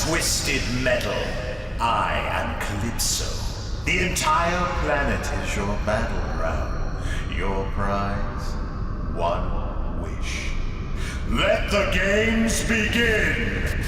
twisted metal. I am Calypso. The entire planet is your battleground. Your prize, one wish. Let the games begin!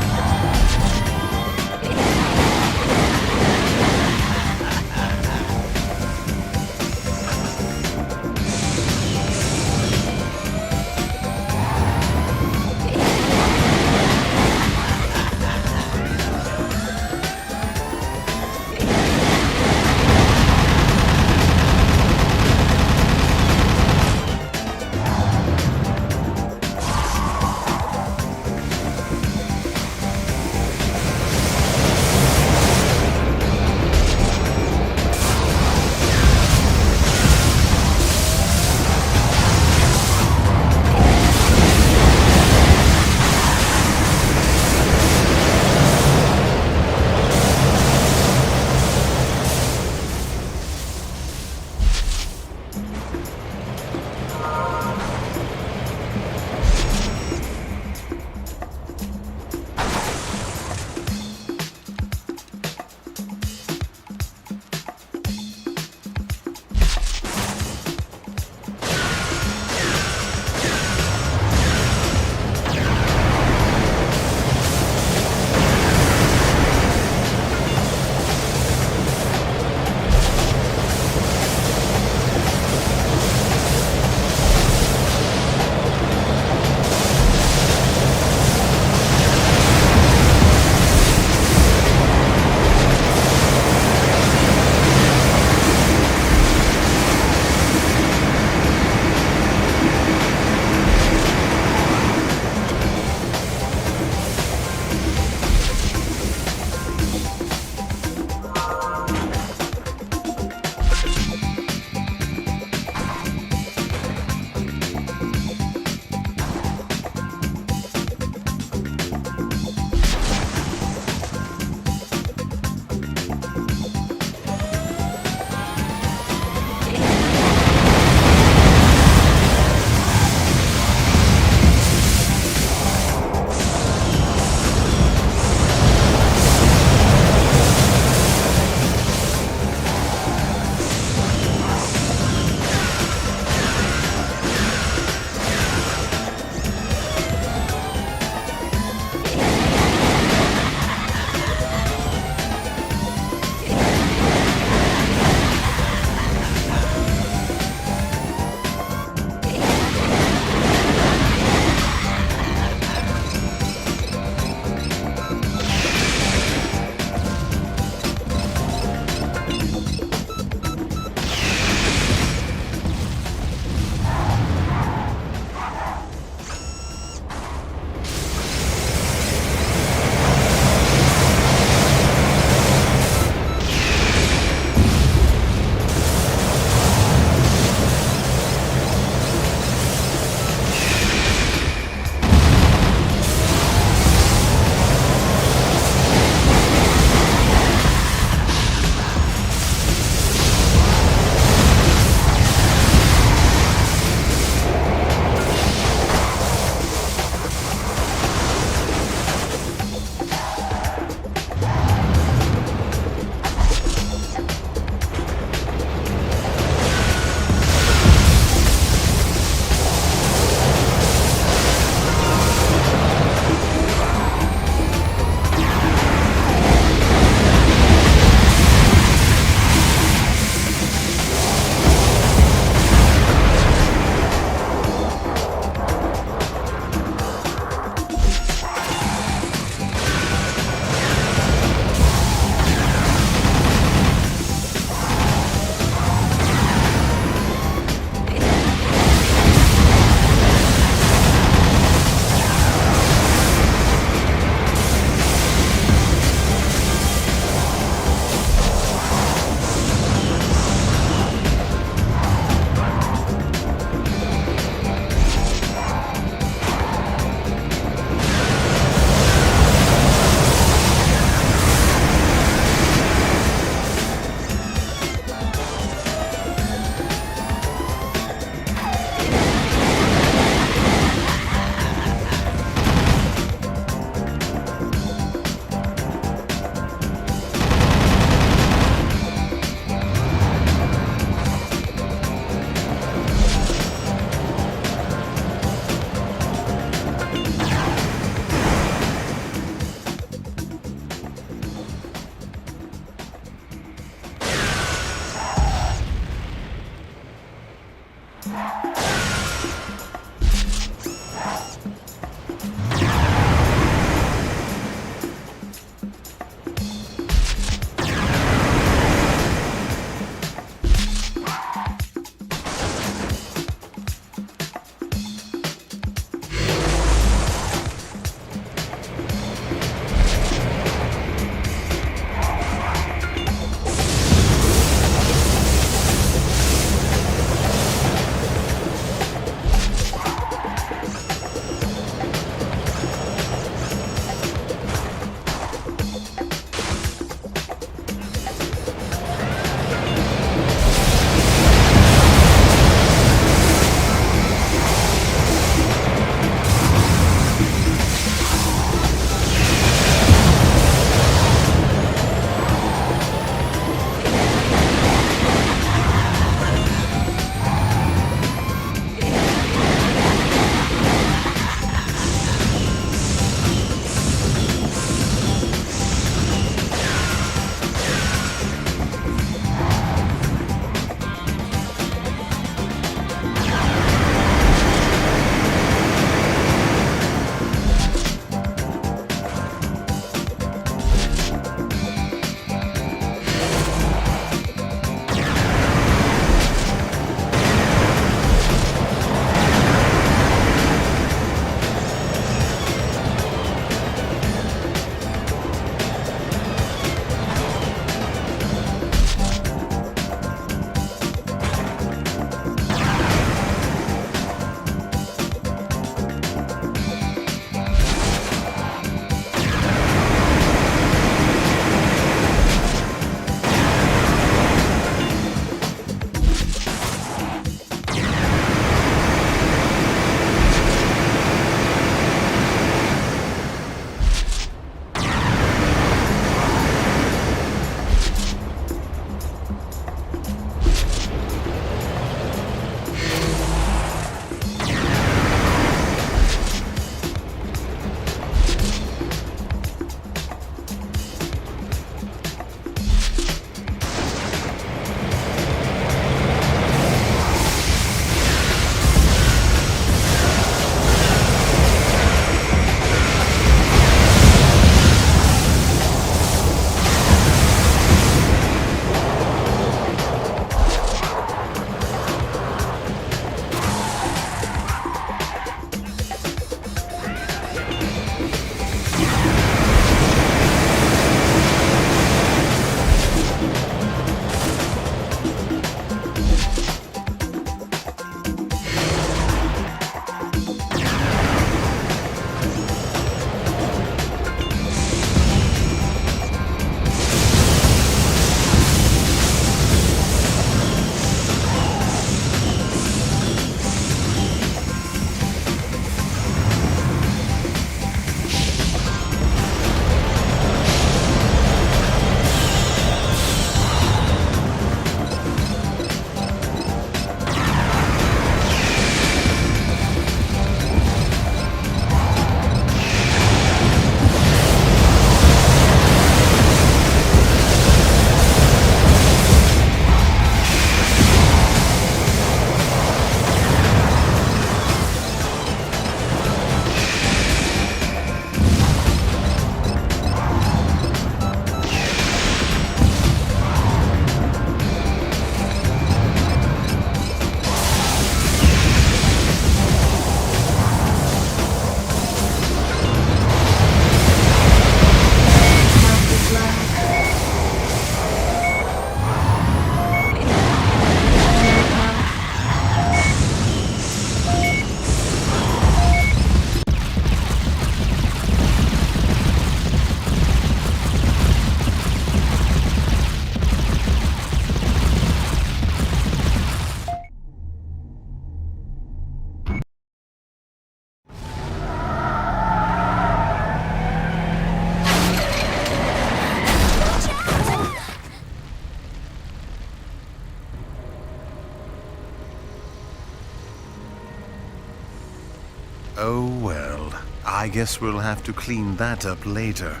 I guess we'll have to clean that up later.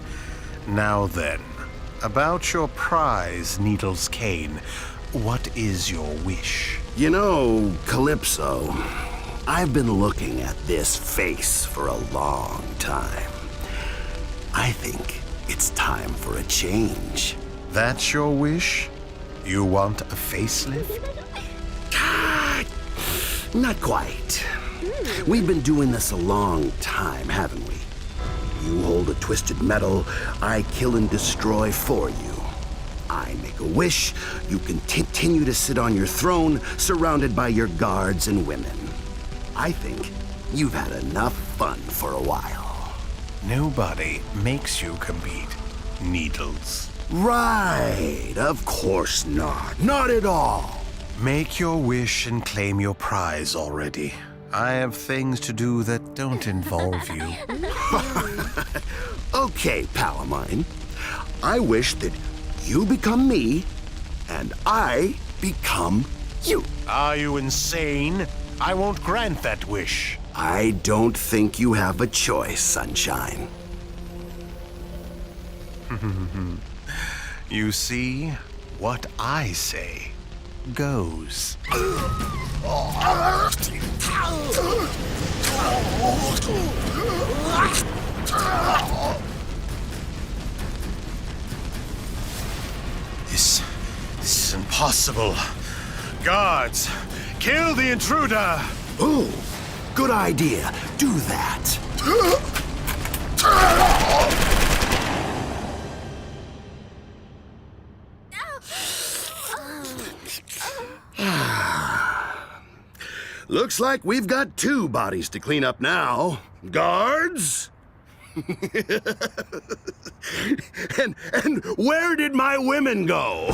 Now then, about your prize, Needles Cane. What is your wish? You know, Calypso, I've been looking at this face for a long time. I think it's time for a change. That's your wish? You want a facelift? Not quite. We've been doing this a long time, haven't we? You hold a twisted metal, I kill and destroy for you. I make a wish, you can continue to sit on your throne, surrounded by your guards and women. I think you've had enough fun for a while. Nobody makes you compete, Needles. Right, of course not. Not at all. Make your wish and claim your prize already. I have things to do that don't involve you. Okay, pal of mine. I wish that you become me, and I become you. Are you insane? I won't grant that wish. I don't think you have a choice, Sunshine. You see, what I say goes. This is impossible. Guards, kill the intruder! Ooh, good idea. Do that. Looks like we've got two bodies to clean up now. Guards? and where did my women go?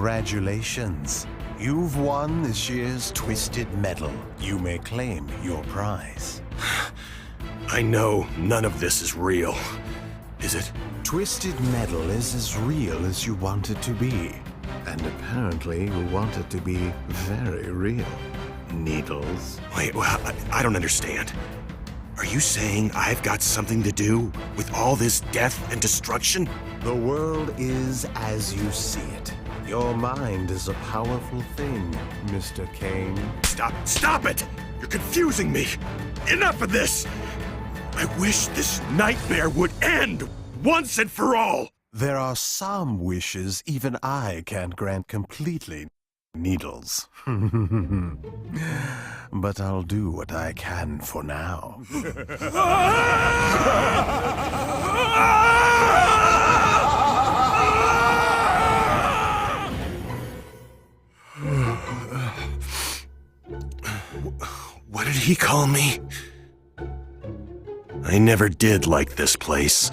Congratulations. You've won this year's Twisted Metal. You may claim your prize. I know none of this is real. Is it? Twisted Metal is as real as you want it to be. And apparently you want it to be very real. Needles. Wait, well, I don't understand. Are you saying I've got something to do with all this death and destruction? The world is as you see it. Your mind is a powerful thing, Mr. Kane. Stop it! You're confusing me! Enough of this! I wish this nightmare would end once and for all! There are some wishes even I can't grant completely, Needles. But I'll do what I can for now. What did he call me? I never did like this place.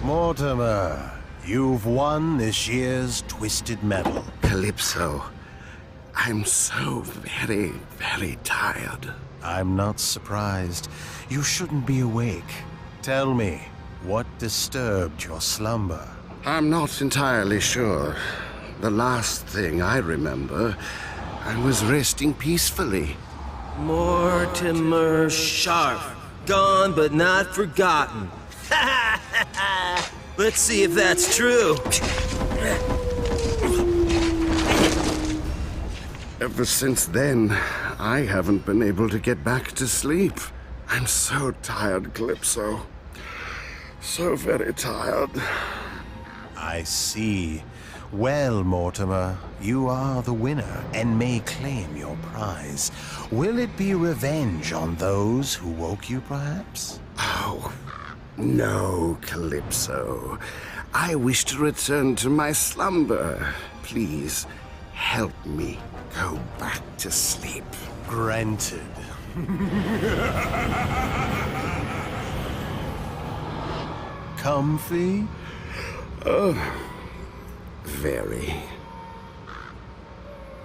Mortimer, you've won this year's Twisted Metal. Calypso, I'm so very, very tired. I'm not surprised. You shouldn't be awake. Tell me, what disturbed your slumber? I'm not entirely sure. The last thing I remember, I was resting peacefully. Mortimer Sharp. Gone but not forgotten. Let's see if that's true. Ever since then, I haven't been able to get back to sleep. I'm so tired, Calypso. So very tired. I see. Well, Mortimer, you are the winner and may claim your prize. Will it be revenge on those who woke you, perhaps? Oh, no, Calypso. I wish to return to my slumber. Please, help me go back to sleep. Granted. Comfy? Very.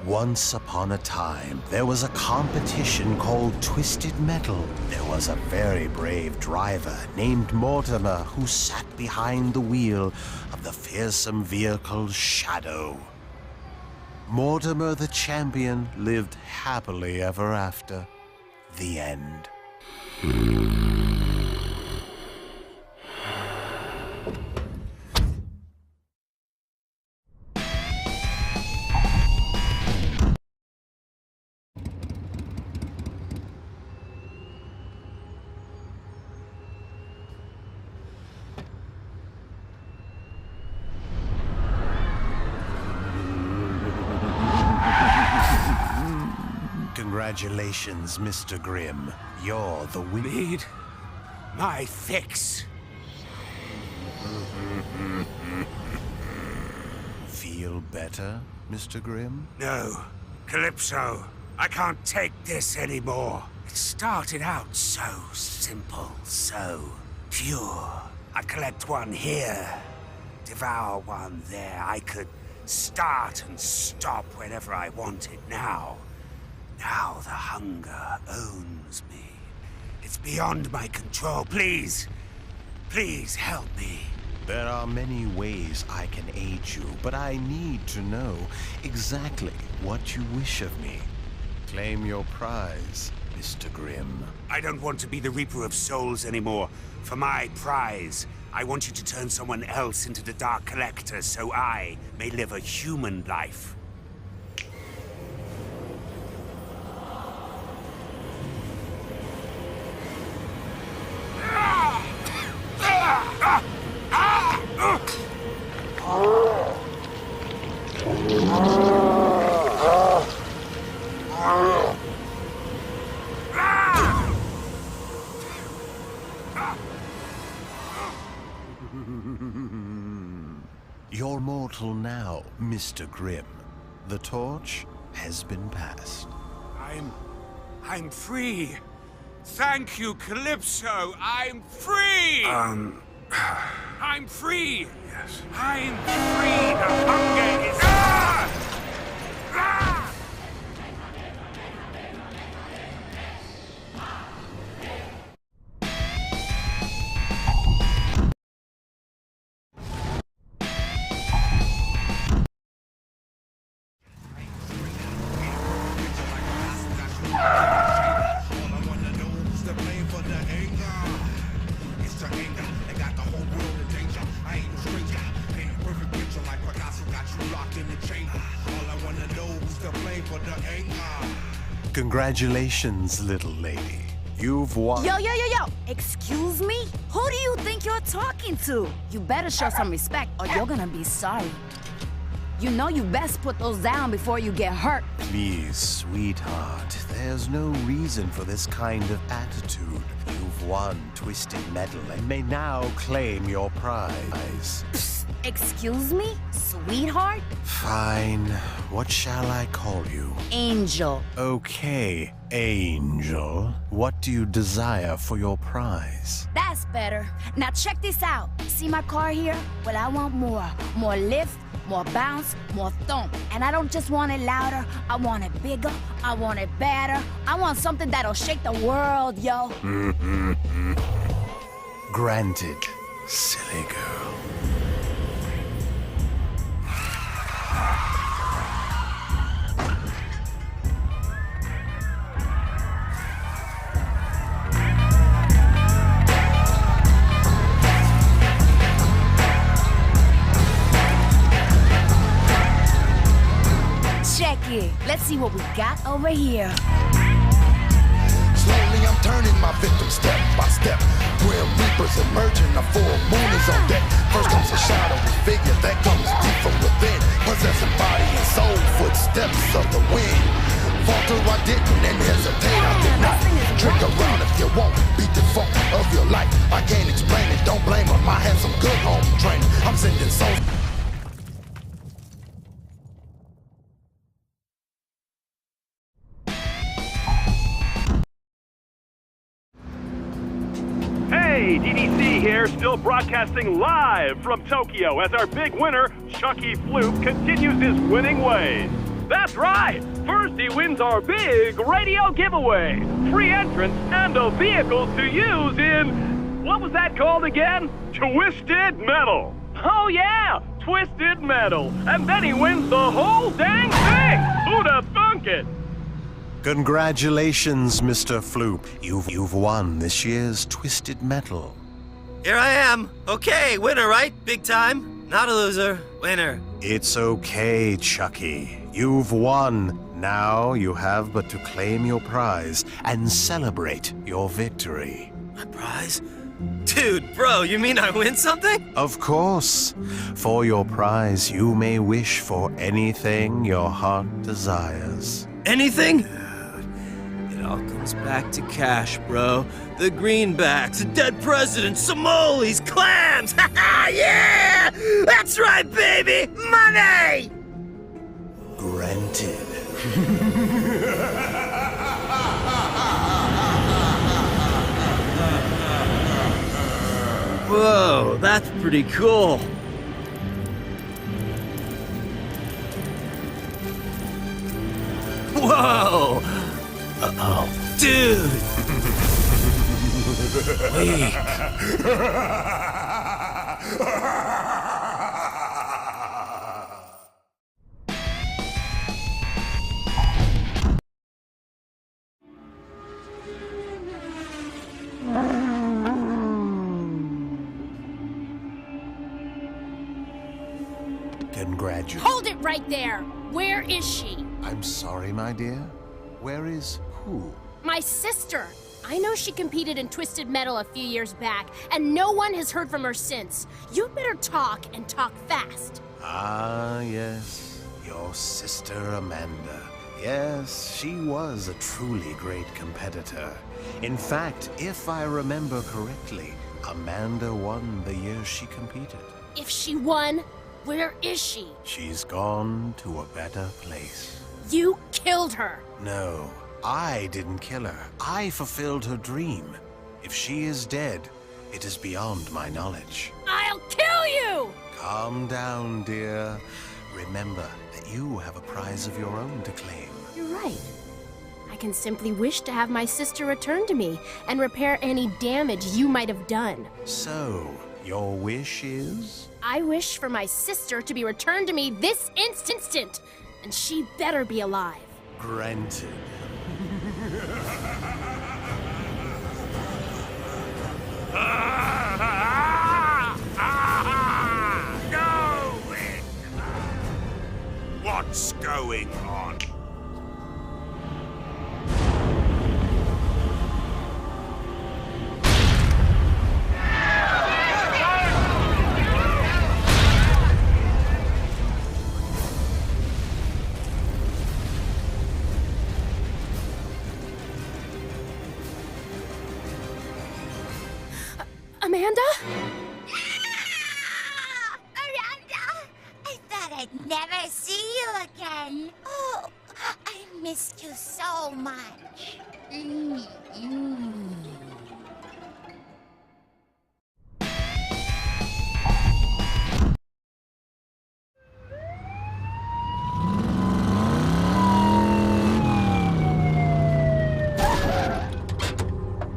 Once upon a time, there was a competition called Twisted Metal. There was a very brave driver named Mortimer who sat behind the wheel of the fearsome vehicle Shadow. Mortimer the champion lived happily ever after. The end. Congratulations, Mr. Grimm. You're the winner. Need my fix. Feel better, Mr. Grimm? No, Calypso, I can't take this anymore. It started out so simple, so pure. I'd collect one here, devour one there. I could start and stop whenever I wanted. Now the hunger owns me. It's beyond my control. Please help me. There are many ways I can aid you, but I need to know exactly what you wish of me. Claim your prize, Mr. Grimm. I don't want to be the Reaper of Souls anymore. For my prize, I want you to turn someone else into the Dark Collector so I may live a human life. You're mortal now, Mr. Grimm. The torch has been passed. I'm I'm free. Thank you, Calypso. I'm free! I'm free! Yes. I'm free! The hunger is... Ah! Ah! Congratulations, little lady. You've won. Yo! Excuse me? Who do you think you're talking to? You better show some respect or you're gonna be sorry. You know you best put those down before you get hurt. Please, sweetheart, there's no reason for this kind of attitude. You've won Twisted Metal and may now claim your prize. Psst, excuse me? Sweetheart? Fine. What shall I call you? Angel. Okay, Angel. What do you desire for your prize? That's better. Now check this out. See my car here? Well, I want more. More lift, more bounce, more thump. And I don't just want it louder. I want it bigger. I want it better. I want something that'll shake the world, yo. Granted, silly girl. Let's see what we got over here. Slowly I'm turning my victim step by step. Grim Reapers emerging, a full moon is on deck. First comes a shadowy figure that comes deep from within, possessing body and soul, footsteps of the wind. Falter I didn't and hesitate I did not. Trick around if you won't, beat the funk of your life. I can't explain it, don't blame them. I had some good home training. I'm sending souls. Hey, DDC here, still broadcasting live from Tokyo as our big winner, Chucky Floop, continues his winning ways. That's right! First he wins our big radio giveaway, free entrance, and a vehicle to use in... what was that called again? Twisted Metal! Oh yeah, Twisted Metal! And then he wins the whole dang thing! Who'd have thunk it? Congratulations, Mr. Floop. You've won this year's Twisted Metal. Here I am. Okay, winner, right? Big time. Not a loser. Winner. It's okay, Chucky. You've won. Now you have but to claim your prize and celebrate your victory. My prize? Dude, bro, you mean I win something? Of course. For your prize, you may wish for anything your heart desires. Anything? It all comes back to cash, bro. The greenbacks, a dead president, Somalis, clams! Ha yeah! That's right, baby! Money! Granted. Whoa, that's pretty cool. Whoa! Uh-oh. Dude! Wait. Congratulations. Hold it right there! Where is she? I'm sorry, my dear. Where is who? My sister! I know she competed in Twisted Metal a few years back, and no one has heard from her since. You better talk, and talk fast. Ah, yes. Your sister Amanda. Yes, she was a truly great competitor. In fact, if I remember correctly, Amanda won the year she competed. If she won, where is she? She's gone to a better place. You killed her! No, I didn't kill her. I fulfilled her dream. If she is dead, it is beyond my knowledge. I'll kill you! Calm down, dear. Remember that you have a prize of your own to claim. You're right. I can simply wish to have my sister return to me and repair any damage you might have done. So, your wish is? I wish for my sister to be returned to me this instant, and she better be alive. Granted. Going! What's going on? Amanda? Miranda! I thought I'd never see you again. Oh, I missed you so much.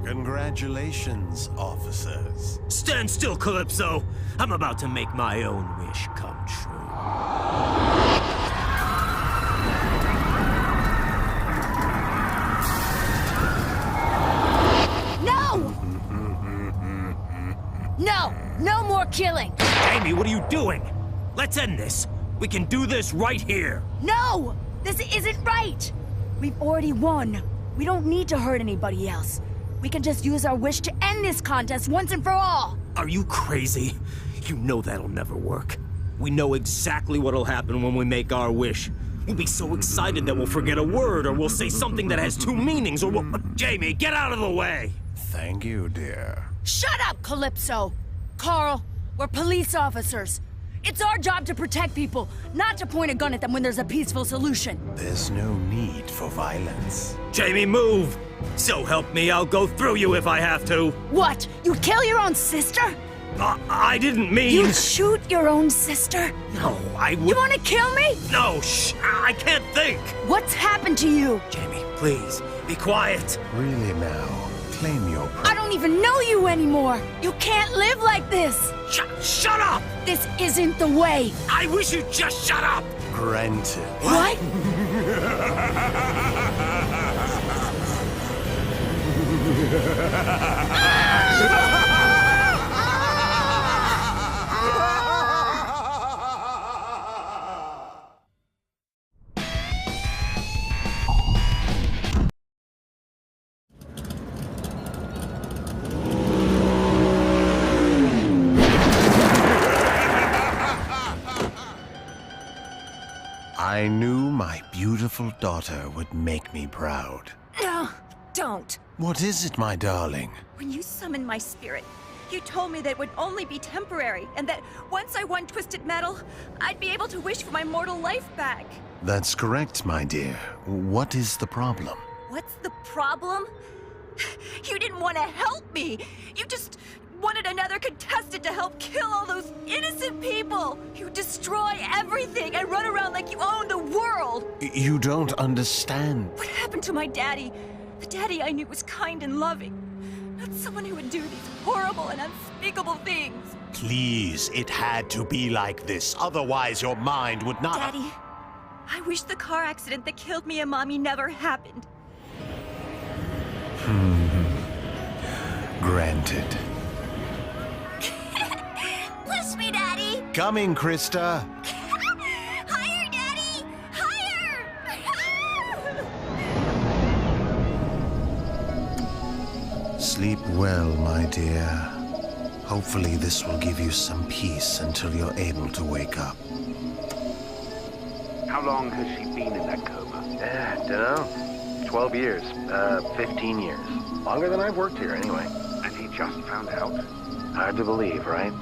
Congratulations, officers. Stand still, Calypso! I'm about to make my own wish come true. No! No! No more killing! Amy, what are you doing? Let's end this. We can do this right here. No! This isn't right! We've already won. We don't need to hurt anybody else. We can just use our wish to end this contest once and for all! Are you crazy? You know that'll never work. We know exactly what'll happen when we make our wish. We'll be so excited that we'll forget a word, or we'll say something that has two meanings, or we'll... Jamie, get out of the way! Thank you, dear. Shut up, Calypso! Carl, we're police officers. It's our job to protect people, not to point a gun at them when there's a peaceful solution. There's no need for violence. Jamie, move! So help me, I'll go through you if I have to. What? You'd kill your own sister? I didn't mean... You'd shoot your own sister? No, I would... You want to kill me? No, shh! I can't think! What's happened to you? Jamie, please, be quiet. Really now, claim your I don't even know you anymore. You can't live like this. Shut up! This isn't the way. I wish you'd just shut up! Granted. What? I knew my beautiful daughter would make me proud. No, don't. What is it, my darling? When you summoned my spirit, you told me that it would only be temporary, and that once I won Twisted Metal, I'd be able to wish for my mortal life back. That's correct, my dear. What is the problem? What's the problem? You didn't want to help me! You just wanted another contestant to help kill all those innocent people! You destroy everything and run around like you own the world! You don't understand. What happened to my daddy? The daddy I knew was kind and loving. Not someone who would do these horrible and unspeakable things. Please, it had to be like this. Otherwise, your mind would not... Daddy, I wish the car accident that killed me and Mommy never happened. Granted. Push me, Daddy! Coming, Krista. Higher, Daddy! Higher! Sleep well, my dear. Hopefully this will give you some peace until you're able to wake up. How long has she been in that coma? Dunno. 12 years. 15 years. Longer than I've worked here, anyway. And he just found out? Hard to believe, right?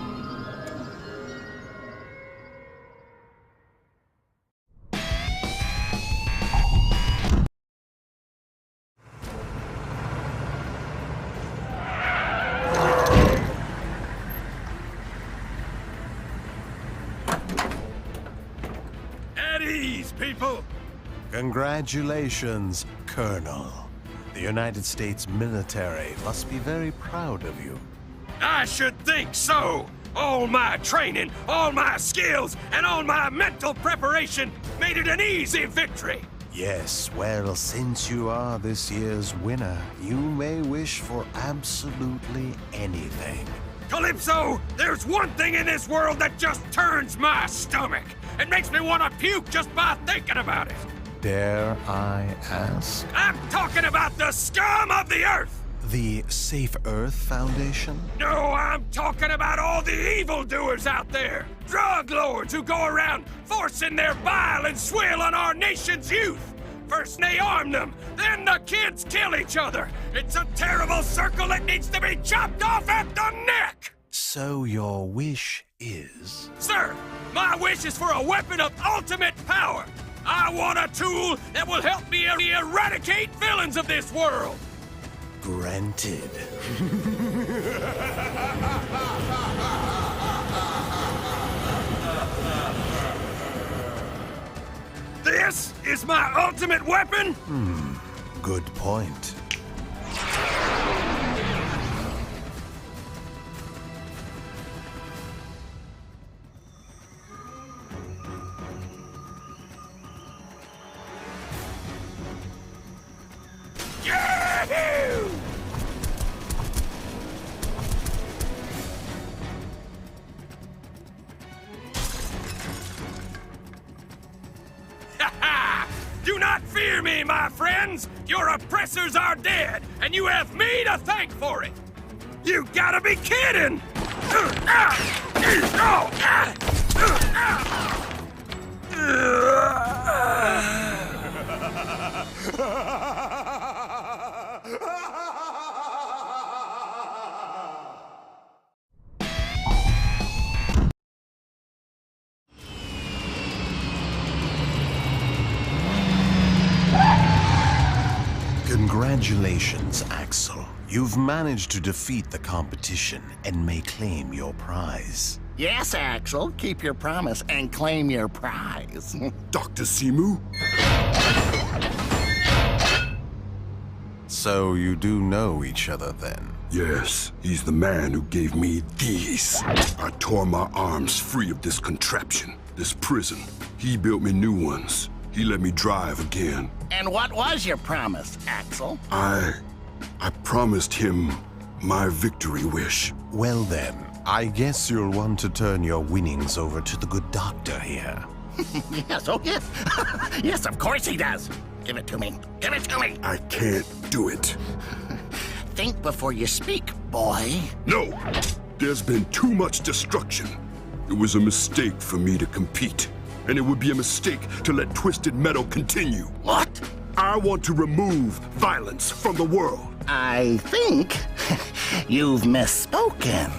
ease, people! Congratulations, Colonel. The United States military must be very proud of you. I should think so! All my training, all my skills, and all my mental preparation made it an easy victory! Yes, well, since you are this year's winner, you may wish for absolutely anything. Calypso, there's one thing in this world that just turns my stomach. It makes me want to puke just by thinking about it. Dare I ask? I'm talking about the scum of the earth! The Safe Earth Foundation? No, I'm talking about all the evildoers out there. Drug lords who go around forcing their bile and swill on our nation's youth. First they arm them, then the kids kill each other. It's a terrible circle that needs to be chopped off at the neck! So your wish is? Sir, my wish is for a weapon of ultimate power. I want a tool that will help me eradicate villains of this world. Granted. This is my ultimate weapon? Good point. Yahoo! Do not fear me, my friends! Your oppressors are dead, and you have me to thank for it! You gotta be kidding! Congratulations, Axel. You've managed to defeat the competition and may claim your prize. Yes, Axel. Keep your promise and claim your prize. Dr. Simu? So you do know each other then? Yes, he's the man who gave me these. I tore my arms free of this contraption, this prison. He built me new ones. He let me drive again. And what was your promise, Axel? I promised him my victory wish. Well then, I guess you'll want to turn your winnings over to the good doctor here. Yes, oh yes. Yes, of course he does. Give it to me. Give it to me. I can't do it. Think before you speak, boy. No! There's been too much destruction. It was a mistake for me to compete. And it would be a mistake to let Twisted Metal continue. What? I want to remove violence from the world. I think you've misspoken.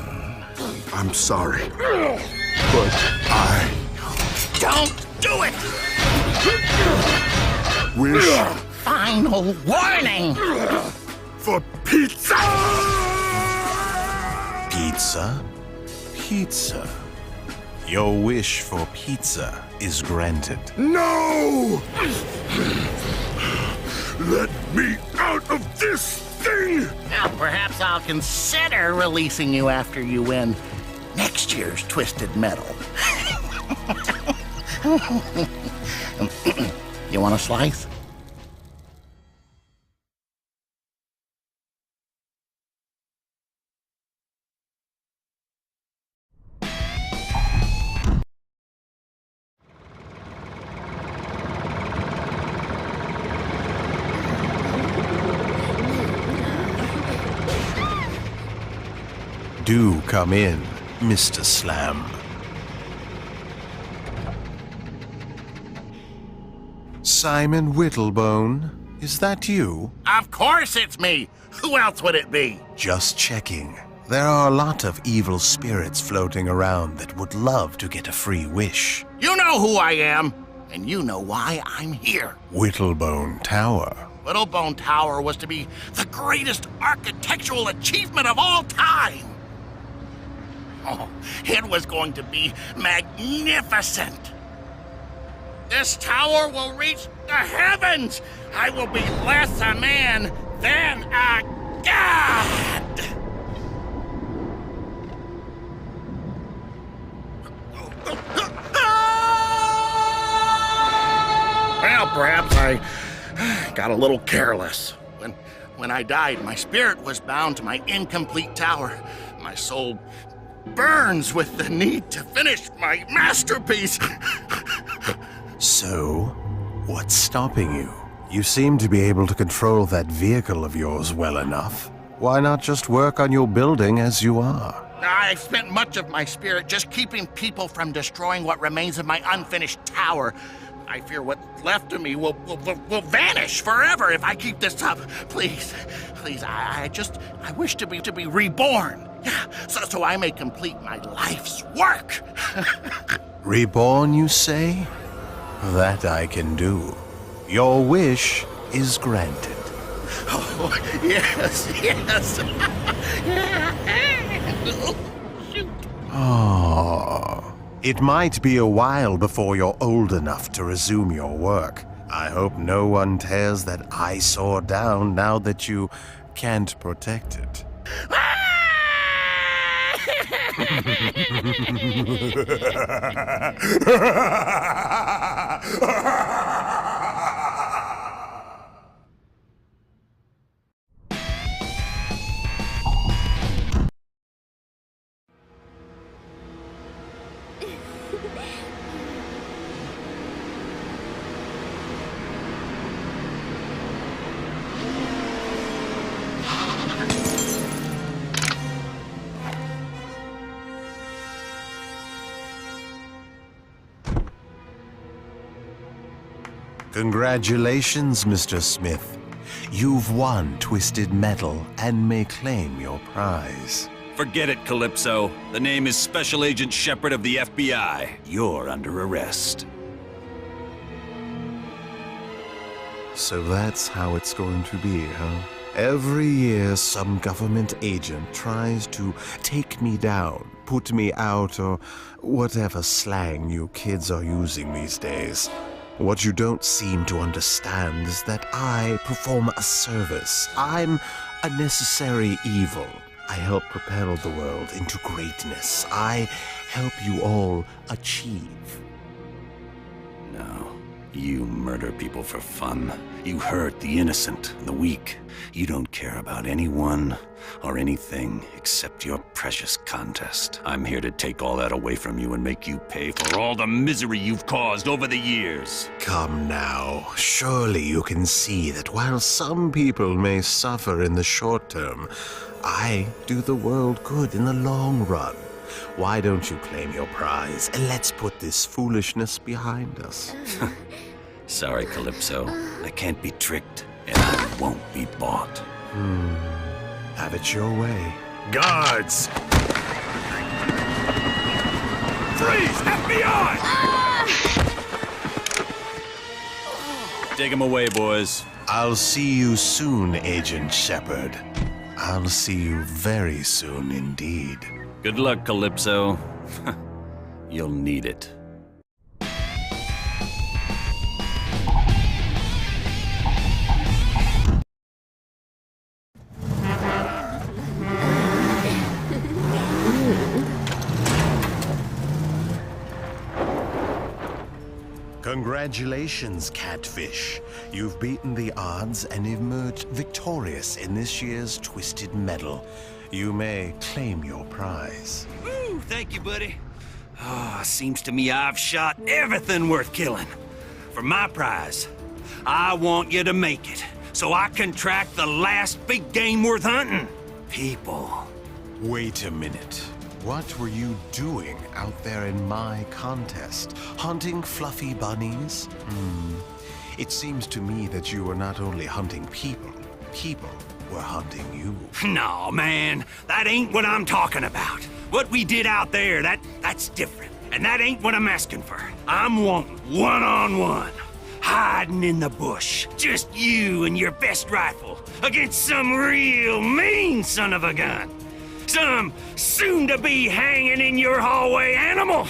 I'm sorry, but I... Don't do it! Wish... Final warning! For pizza! Pizza? Pizza. Your wish for pizza is granted. No! Let me out of this thing! Now, perhaps I'll consider releasing you after you win next year's Twisted Metal. You want a slice? Do come in, Mr. Slam. Simon Whittlebone, is that you? Of course it's me! Who else would it be? Just checking. There are a lot of evil spirits floating around that would love to get a free wish. You know who I am, and you know why I'm here. Whittlebone Tower. Whittlebone Tower was to be the greatest architectural achievement of all time. Oh, it was going to be magnificent. this tower will reach the heavens. I will be less a man than a god. Well, perhaps I got a little careless. When I died, my spirit was bound to my incomplete tower. My soul burns with the need to finish my masterpiece. So, what's stopping you? You seem to be able to control that vehicle of yours well enough. Why not just work on your building as you are? I've spent much of my spirit just keeping people from destroying what remains of my unfinished tower. I fear what's left of me will vanish forever if I keep this up. Please, I wish to be reborn. So I may complete my life's work. Reborn, you say? That I can do. Your wish is granted. Oh, yes. Oh. It might be a while before you're old enough to resume your work. I hope no one tears that eyesore down now that you can't protect it. Congratulations, Mr. Smith. You've won Twisted Metal and may claim your prize. Forget it, Calypso. The name is Special Agent Shepard of the FBI. You're under arrest. So that's how it's going to be, huh? Every year, some government agent tries to take me down, put me out, or whatever slang you kids are using these days. What you don't seem to understand is that I perform a service. I'm a necessary evil. I help propel the world into greatness. I help you all achieve. No, you murder people for fun. You hurt the innocent and the weak. You don't care about anyone or anything except your precious contest. I'm here to take all that away from you and make you pay for all the misery you've caused over the years. Come now, surely you can see that while some people may suffer in the short term, I do the world good in the long run. Why don't you claim your prize and let's put this foolishness behind us? Sorry, Calypso. I can't be tricked, and I won't be bought. Have it your way. Guards! Freeze! FBI! Take him away, boys. I'll see you soon, Agent Shepard. I'll see you very soon indeed. Good luck, Calypso. You'll need it. Congratulations, Catfish. You've beaten the odds and emerged victorious in this year's Twisted Metal. You may claim your prize. Ooh, thank you, buddy. Seems to me I've shot everything worth killing. For my prize, I want you to make it, so I can track the last big game worth hunting. People. Wait a minute. What were you doing out there in my contest? Hunting fluffy bunnies? It seems to me that you were not only hunting people, people were hunting you. No, man, that ain't what I'm talking about. What we did out there, that's different. And that ain't what I'm asking for. I'm wanting one-on-one. Hiding in the bush. Just you and your best rifle against some real mean son of a gun. Some soon-to-be hanging in your hallway animal.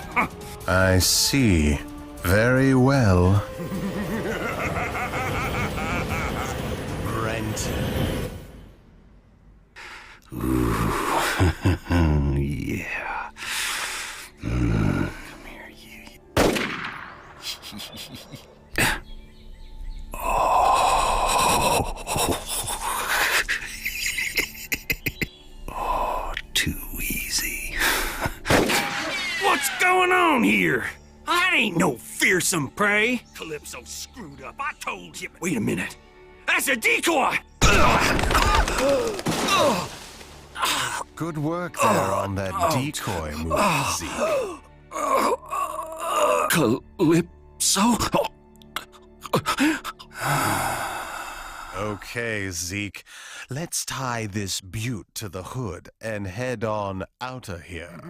I see. Very well. Granted. Ooh. Yeah. Come here, you. Oh, too easy. What's going on here? That ain't no fearsome prey. Calypso screwed up. I told you. Wait a minute. That's a decoy! Good work there on that decoy move, Zeke. Calypso? Okay, Zeke. Let's tie this butte to the hood and head on out of here.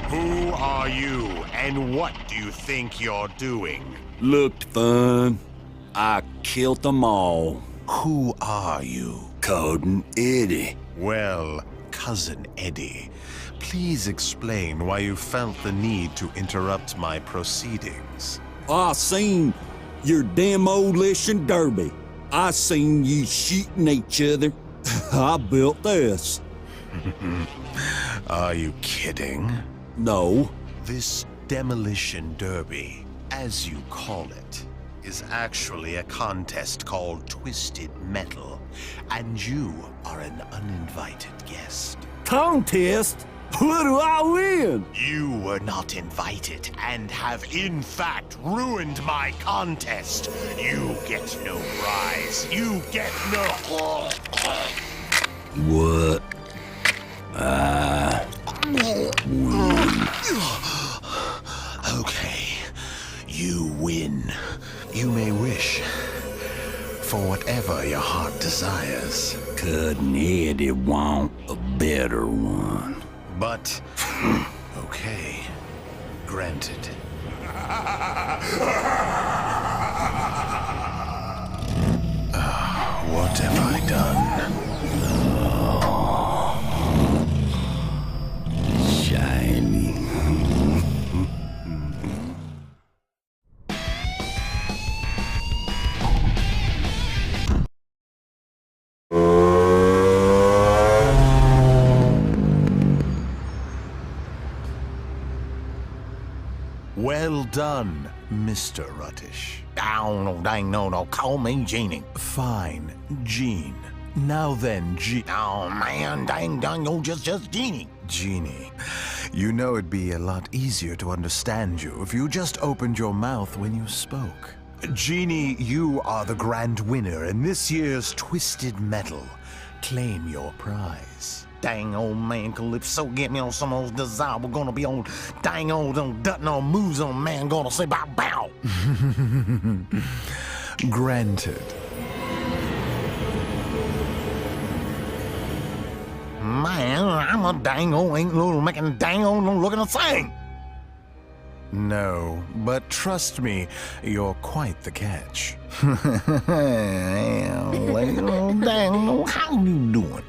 Who are you, and what do you think you're doing? Looked fun. I killed them all. Who are you? Cousin Eddie. Well, Cousin Eddie, please explain why you felt the need to interrupt my proceedings. I seen your demolition derby. I seen you shooting each other. I built this. Are you kidding? No. This demolition derby, as you call it, is actually a contest called Twisted Metal, and you are an uninvited guest. Contest? What do I win? You were not invited and have in fact ruined my contest. You get no prize. You get no... What? Okay, you win. You may wish for whatever your heart desires. Cousin Eddie want a better one. But, okay, granted. What have I done? Shiny. Well done, Mr. Ruttish. Oh, dang, no, call me Genie. Fine, Gene. Now then, Oh, man, dang, oh, just Genie. Genie, you know it'd be a lot easier to understand you if you just opened your mouth when you spoke. Genie, you are the grand winner in this year's Twisted Metal. Claim your prize. Dang old man, Calypso, get me on some of those desire. We're gonna be on dang old dutting on moves on man, gonna say bow bow. Granted. Man, I'm a dang old ain't little making dang old no looking a thing. No, but trust me, you're quite the catch. Well, dang, how you doing?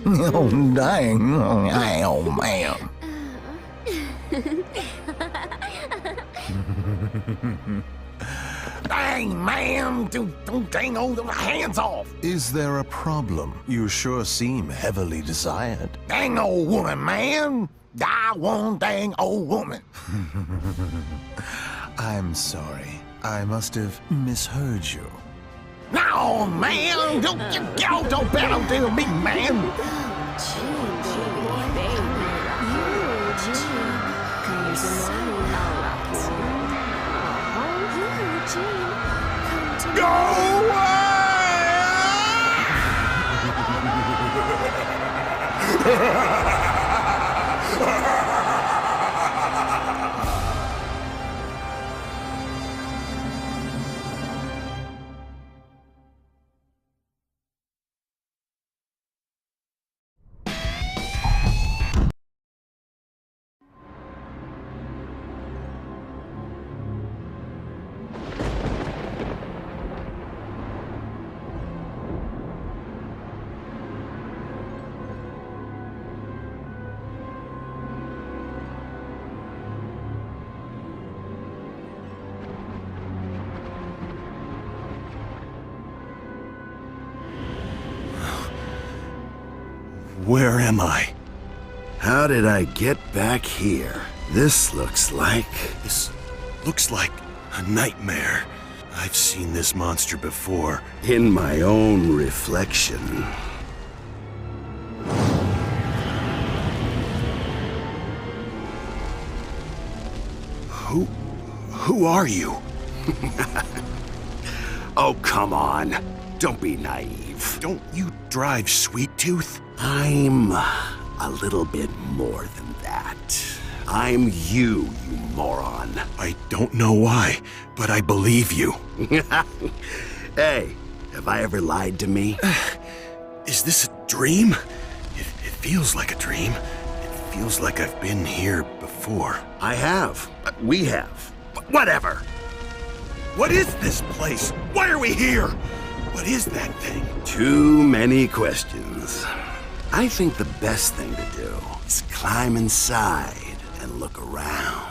Oh, dang, oh, man. Dang, man, don't dang old hands off. Is there a problem? You sure seem heavily desired. Dang old woman, man. I want dang old woman. I'm sorry. I must have misheard you. No, man, don't bet on to me, man. Go away! am I? How did I get back here? This looks like a nightmare. I've seen this monster before. in my own reflection. Who are you? Oh, come on. Don't be naive. Don't you drive Sweet Tooth? I'm a little bit more than that. I'm you, you moron. I don't know why, but I believe you. Hey, have I ever lied to me? Is this a dream? It feels like a dream. It feels like I've been here before. I have. We have. Whatever. What is this place? Why are we here? What is that thing? Too many questions. I think the best thing to do is climb inside and look around.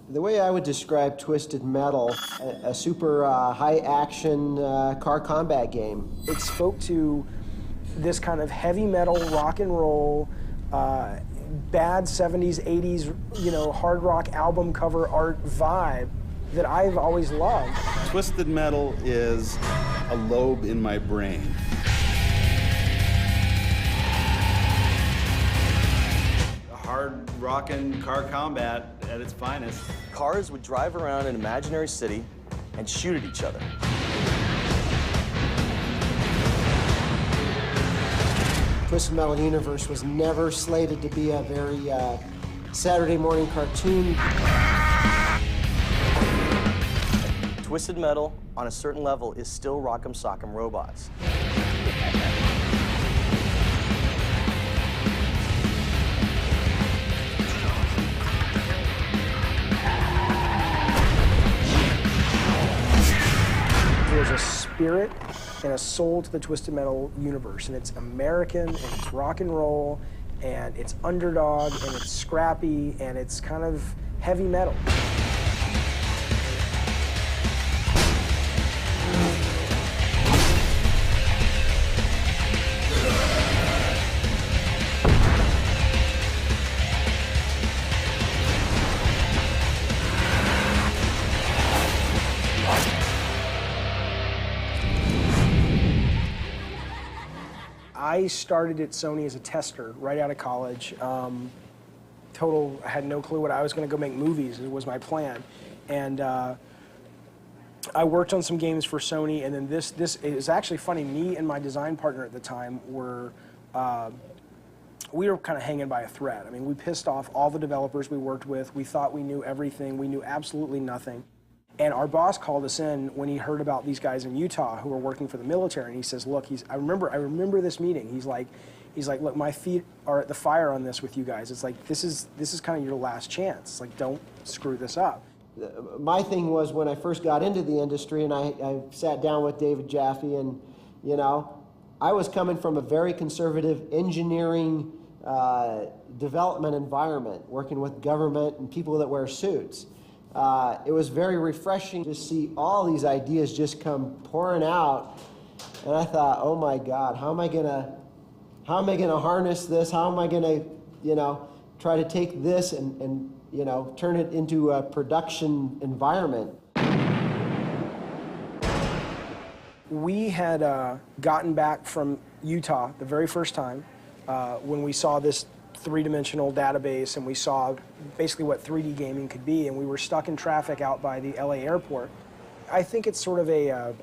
The way I would describe Twisted Metal, a super high-action car combat game. It spoke to this kind of heavy metal, rock and roll, bad 70s, 80s, you know, hard rock album cover art vibe that I've always loved. Twisted Metal is a lobe in my brain. Hard rockin' car combat at its finest. Cars would drive around an imaginary city and shoot at each other. Twisted Metal universe was never slated to be a very Saturday morning cartoon. Twisted Metal, on a certain level, is still Rock'em Sock'em Robots. There's a spirit and a soul to the Twisted Metal universe, and it's American, and it's rock and roll, and it's underdog, and it's scrappy, and it's kind of heavy metal. I started at Sony as a tester right out of college. I had no clue what I was going to go make movies. It was my plan. And I worked on some games for Sony, and then this is actually funny. Me and my design partner at the time were, we were kind of hanging by a thread. I mean, we pissed off all the developers we worked with. We thought we knew everything. We knew absolutely nothing. And our boss called us in when he heard about these guys in Utah who were working for the military, and he says, look, I remember this meeting. He's like, He's like, look, my feet are at the fire on this with you guys. It's like, this is kind of your last chance. Like, don't screw this up. My thing was when I first got into the industry and I sat down with David Jaffe, and, you know, I was coming from a very conservative engineering development environment, working with government and people that wear suits. It was very refreshing to see all these ideas just come pouring out, and I thought, oh my God, how am I gonna harness this? How am I gonna, you know, try to take this and you know, turn it into a production environment? We had gotten back from Utah the very first time when we saw this three-dimensional database and we saw basically what 3D gaming could be, and we were stuck in traffic out by the LA airport. I think it's sort of a,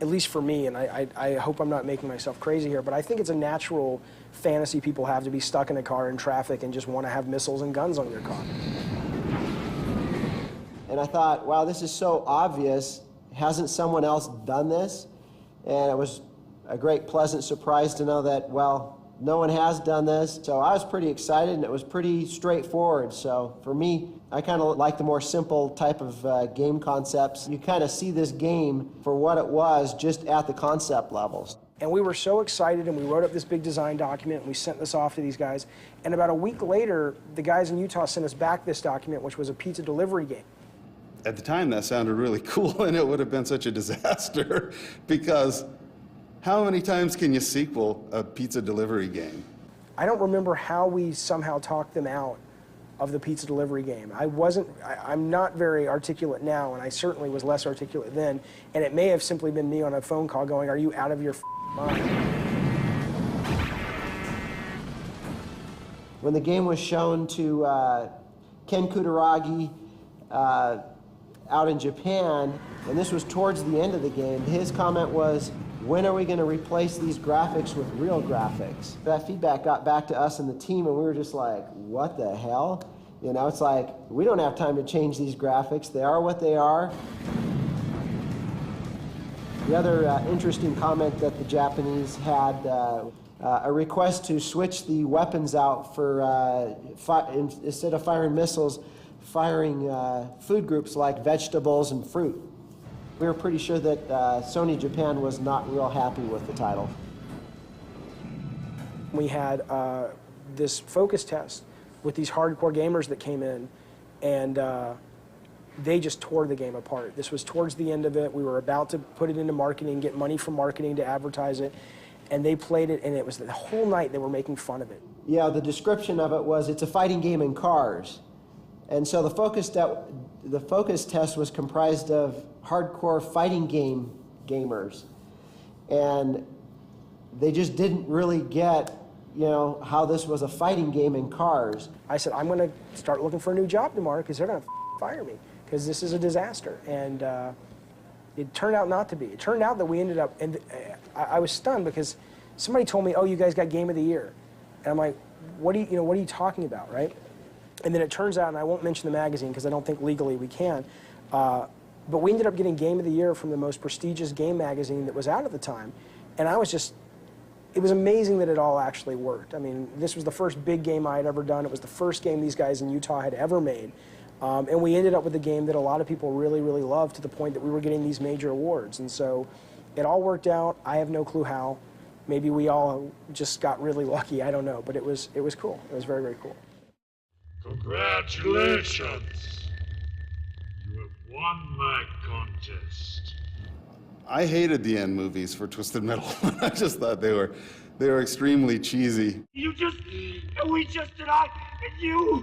at least for me, and I hope I'm not making myself crazy here, but I think it's a natural fantasy people have to be stuck in a car in traffic and just want to have missiles and guns on your car. And I thought, wow, this is so obvious. Hasn't someone else done this? And it was a great pleasant surprise to know that, well, no one has done this. So I was pretty excited, and it was pretty straightforward. So for me, I kind of like the more simple type of game concepts. You kind of see this game for what it was just at the concept levels. And we were so excited, and we wrote up this big design document, and we sent this off to these guys. And about a week later, the guys in Utah sent us back this document, which was a pizza delivery game. At the time, that sounded really cool, and it would have been such a disaster because how many times can you sequel a pizza delivery game? I don't remember how we somehow talked them out of the pizza delivery game. I'm not very articulate now, and I certainly was less articulate then, and it may have simply been me on a phone call going, are you out of your mind? When the game was shown to Ken Kutaragi out in Japan, and this was towards the end of the game, his comment was, when are we going to replace these graphics with real graphics? That feedback got back to us and the team, and we were just like, what the hell? You know, it's like, we don't have time to change these graphics. They are what they are. The other interesting comment that the Japanese had, a request to switch the weapons out for, instead of firing missiles, firing food groups like vegetables and fruit. We were pretty sure that Sony Japan was not real happy with the title. We had this focus test with these hardcore gamers that came in, and they just tore the game apart. This was towards the end of it. We were about to put it into marketing, get money from marketing to advertise it, and they played it, and it was the whole night they were making fun of it. Yeah, the description of it was, it's a fighting game in cars. And so the focus test was comprised of hardcore fighting game gamers. And they just didn't really get, you know, how this was a fighting game in cars. I said, I'm going to start looking for a new job tomorrow because they're going to fire me because this is a disaster. And it turned out not to be. It turned out that we ended up, and I was stunned because somebody told me, oh, you guys got Game of the Year. And I'm like, what are you talking about, right? And then it turns out, and I won't mention the magazine because I don't think legally we can, but we ended up getting Game of the Year from the most prestigious game magazine that was out at the time. And I was just, it was amazing that it all actually worked. I mean, this was the first big game I had ever done. It was the first game these guys in Utah had ever made. And we ended up with a game that a lot of people really, really loved to the point that we were getting these major awards. And so it all worked out. I have no clue how. Maybe we all just got really lucky. I don't know. But it was cool. It was very, very cool. Congratulations! You have won my contest. I hated the end movies for Twisted Metal. I just thought they were extremely cheesy. And you,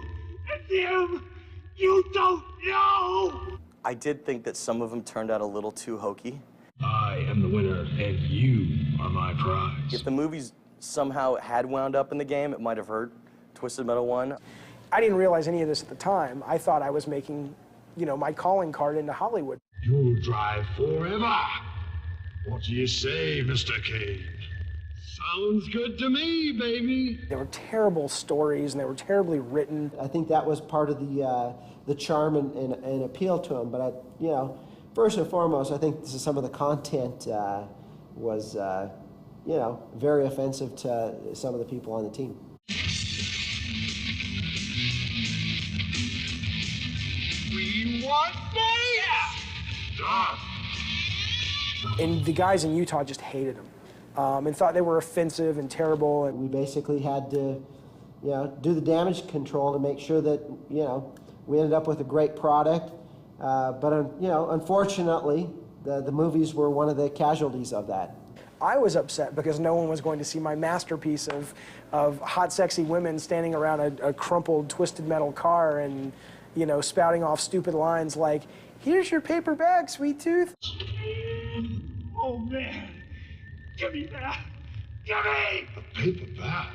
and him, you don't know! I did think that some of them turned out a little too hokey. I am the winner, and you are my prize. If the movies somehow had wound up in the game, it might have hurt Twisted Metal 1. I didn't realize any of this at the time. I thought I was making, you know, my calling card into Hollywood. You'll drive forever. What do you say, Mr. Cage? Sounds good to me, baby. They were terrible stories, and they were terribly written. I think that was part of the charm and appeal to them. But first and foremost, I think this is some of the content was you know, very offensive to some of the people on the team. We want more! And the guys in Utah just hated them and thought they were offensive and terrible. And we basically had to, you know, do the damage control to make sure that, you know, we ended up with a great product. But you know, unfortunately, the movies were one of the casualties of that. I was upset because no one was going to see my masterpiece of hot, sexy women standing around a crumpled, twisted metal car and, you know, spouting off stupid lines like, "Here's your paper bag, sweet tooth." Oh, man. Give me that. Give me! A paper bag?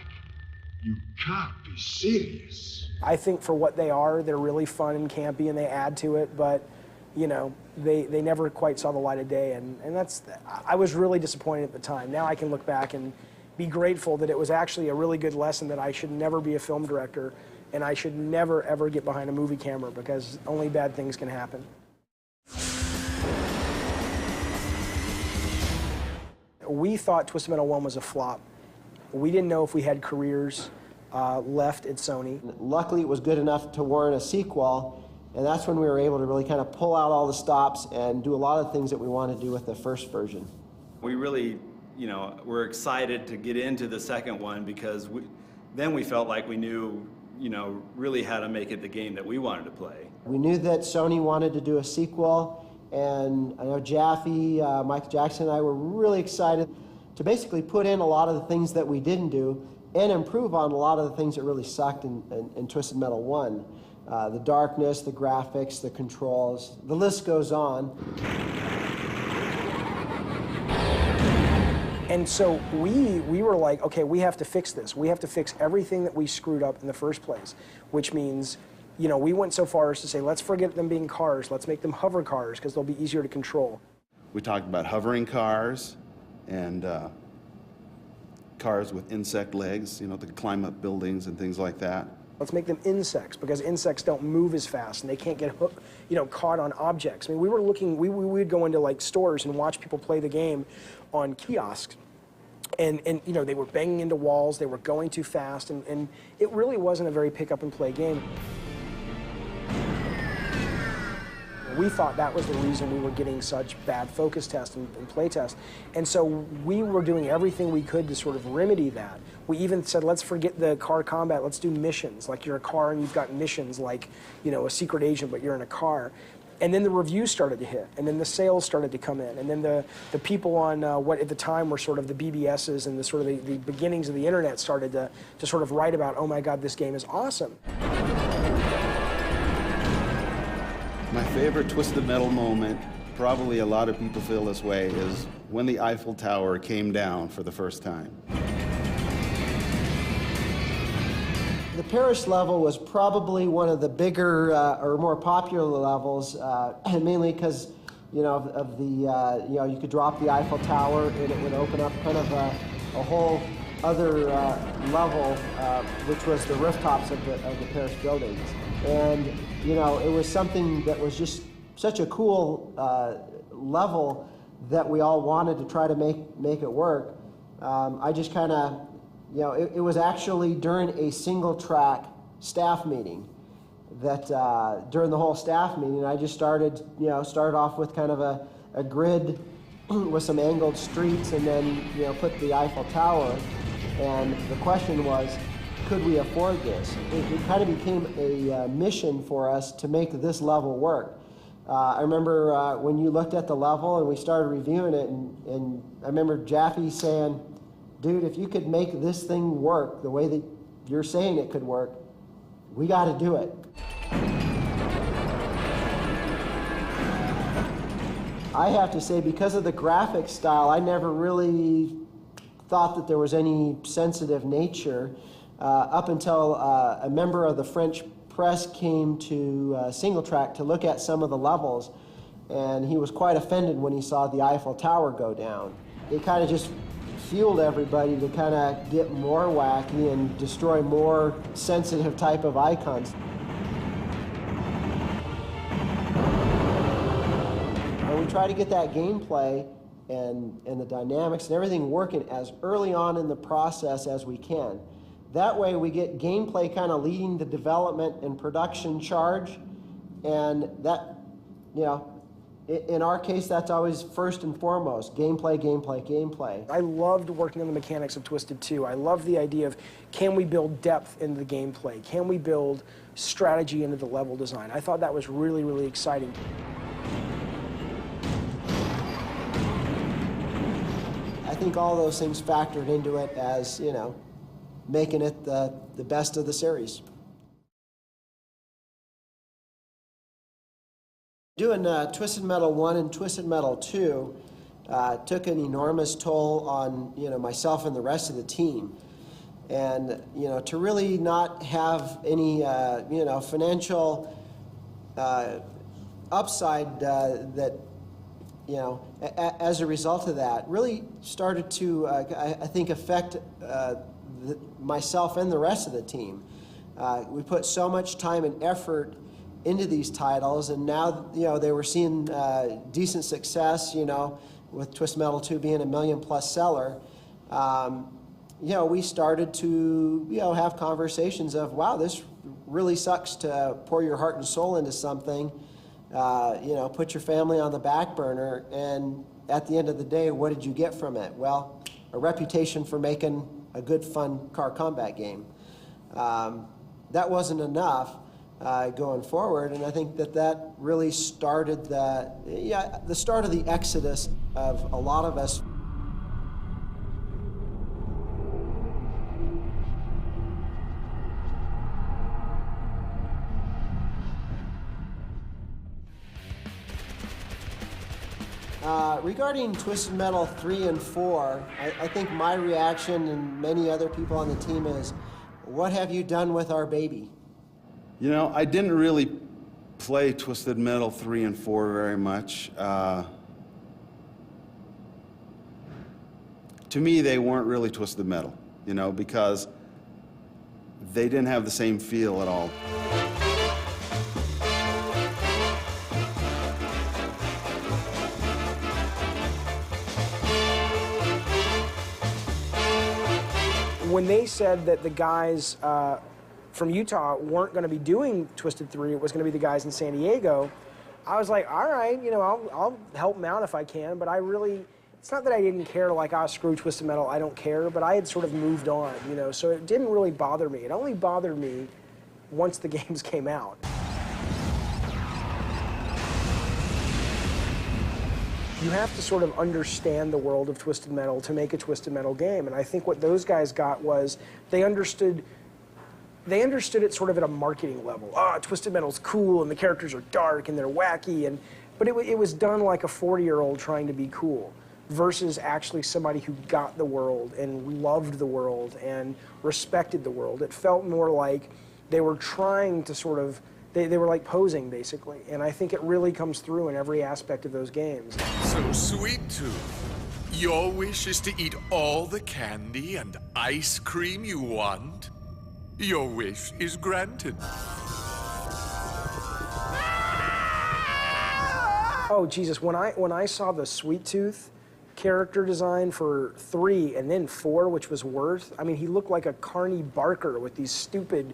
You can't be serious. I think for what they are, they're really fun and campy and they add to it, but, you know, they never quite saw the light of day, and I was really disappointed at the time. Now I can look back and be grateful that it was actually a really good lesson that I should never be a film director and I should never, ever get behind a movie camera because only bad things can happen. We thought Twisted Metal 1 was a flop. We didn't know if we had careers left at Sony. Luckily, it was good enough to warrant a sequel, and that's when we were able to really kind of pull out all the stops and do a lot of things that we wanted to do with the first version. We really, you know, were excited to get into the second one because then we felt like we knew, you know, really how to make it the game that we wanted to play. We knew that Sony wanted to do a sequel, and I know Jaffe, Michael Jackson and I were really excited to basically put in a lot of the things that we didn't do and improve on a lot of the things that really sucked in Twisted Metal 1. The darkness, the graphics, the controls, the list goes on. And so we were like, okay, we have to fix this. We have to fix everything that we screwed up in the first place, which means, you know, we went so far as to say, let's forget them being cars. Let's make them hover cars because they'll be easier to control. We talked about hovering cars and cars with insect legs, you know, that could climb up buildings and things like that. Let's make them insects because insects don't move as fast and they can't get hooked, you know, caught on objects. I mean, we were looking, we would go into like stores and watch people play the game on kiosks. And you know, they were banging into walls, they were going too fast, and it really wasn't a very pick up and play game. We thought that was the reason we were getting such bad focus tests and play tests. And so we were doing everything we could to sort of remedy that. We even said, let's forget the car combat, let's do missions. Like you're a car and you've got missions like, you know, a secret agent, but you're in a car. And then the reviews started to hit, and then the sales started to come in, and then the people on what at the time were sort of the BBSs and the sort of the beginnings of the internet started to sort of write about, oh my God, this game is awesome. My favorite Twisted Metal moment, probably a lot of people feel this way, is when the Eiffel Tower came down for the first time. The Paris level was probably one of the bigger or more popular levels, mainly because, you know, of the, you know, you could drop the Eiffel Tower and it would open up kind of a whole other level, which was the rooftops of the Paris buildings. And, you know, it was something that was just such a cool level that we all wanted to try to make it work. I just kind of, you know, it was actually during a single track staff meeting that during the whole staff meeting, I just started off with kind of a grid with some angled streets and then, you know, put the Eiffel Tower. And the question was, could we afford this? It kind of became a mission for us to make this level work. I remember when you looked at the level and we started reviewing it, and I remember Jaffe saying, dude, if you could make this thing work the way that you're saying it could work, we got to do it. I have to say, because of the graphic style, I never really thought that there was any sensitive nature up until a member of the French press came to Singletrack to look at some of the levels, and he was quite offended when he saw the Eiffel Tower go down. It kind of just fueled everybody to kind of get more wacky and destroy more sensitive type of icons. And we try to get that gameplay and the dynamics and everything working as early on in the process as we can. That way we get gameplay kind of leading the development and production charge, and that, you know, in our case, that's always first and foremost, gameplay, gameplay, gameplay. I loved working on the mechanics of Twisted 2. I love the idea of, can we build depth into the gameplay? Can we build strategy into the level design? I thought that was really, really exciting. I think all those things factored into it as, you know, making it the best of the series. Doing Twisted Metal 1 and Twisted Metal 2 took an enormous toll on, you know, myself and the rest of the team. And, you know, to really not have any, you know, financial upside that, you know, as a result of that, really started to, I think, affect myself and the rest of the team. We put so much time and effort into these titles, and now, you know, they were seeing decent success, you know, with Twisted Metal 2 being a $1 million+ seller. You know, we started to, you know, have conversations of, wow, this really sucks to pour your heart and soul into something, you know, put your family on the back burner, and at the end of the day, what did you get from it? Well, a reputation for making a good, fun car combat game. That wasn't enough. Going forward, and I think that really started the start of the exodus of a lot of us. Regarding Twisted Metal 3 and 4, I think my reaction and many other people on the team is, what have you done with our baby? You know, I didn't really play Twisted Metal 3 and 4 very much. To me, they weren't really Twisted Metal, you know, because they didn't have the same feel at all. When they said that the guys from Utah weren't going to be doing Twisted 3, it was going to be the guys in San Diego, I was like, all right, you know, I'll help them out if I can, but I really, it's not that I didn't care, like, screw Twisted Metal, I don't care, but I had sort of moved on, you know, so it didn't really bother me. It only bothered me once the games came out. You have to sort of understand the world of Twisted Metal to make a Twisted Metal game, and I think what those guys got was they understood it sort of at a marketing level. Twisted Metal's cool, and the characters are dark, and they're wacky, but it was done like a 40-year-old trying to be cool, versus actually somebody who got the world and loved the world and respected the world. It felt more like they were trying to sort of, they were like posing, basically, and I think it really comes through in every aspect of those games. So, Sweet Tooth, your wish is to eat all the candy and ice cream you want? Your wish is granted. Oh, Jesus, when I saw the Sweet Tooth character design for 3 and then 4, which was Worth, I mean, he looked like a Carney Barker with these stupid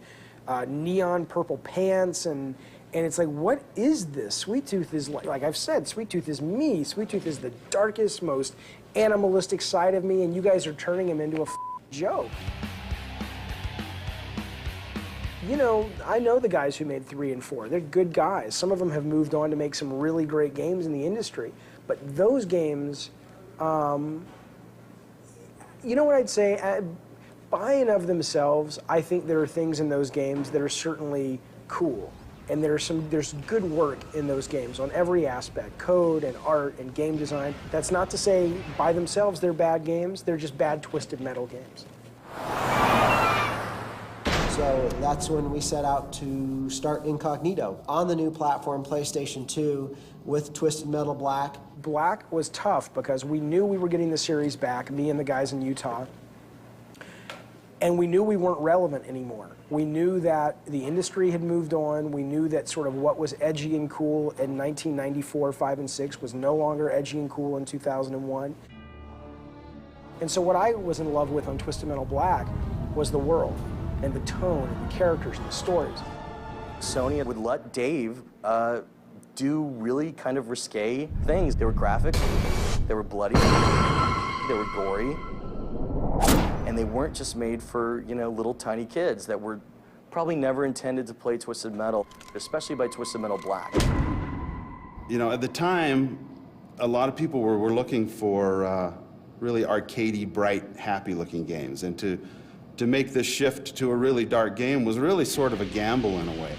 neon purple pants, and it's like, what is this? Sweet Tooth is, like I've said, Sweet Tooth is me. Sweet Tooth is the darkest, most animalistic side of me, and you guys are turning him into a joke. You know, I know the guys who made 3 and 4. They're good guys. Some of them have moved on to make some really great games in the industry. But those games, you know what I'd say? By and of themselves, I think there are things in those games that are certainly cool. And there's good work in those games on every aspect, code and art and game design. That's not to say by themselves they're bad games. They're just bad Twisted Metal games. So that's when we set out to start Incognito on the new platform, PlayStation 2, with Twisted Metal Black. Black was tough because we knew we were getting the series back, me and the guys in Utah. And we knew we weren't relevant anymore. We knew that the industry had moved on. We knew that sort of what was edgy and cool in 1994, 5, and 6 was no longer edgy and cool in 2001. And so what I was in love with on Twisted Metal Black was the world and the tone and the characters and the stories. Sony would let Dave do really kind of risque things. They were graphic, they were bloody, they were gory, and they weren't just made for, you know, little tiny kids that were probably never intended to play Twisted Metal, especially by Twisted Metal Black. You know, at the time, a lot of people were looking for really arcadey, bright, happy-looking games, and to make this shift to a really dark game was really sort of a gamble in a way.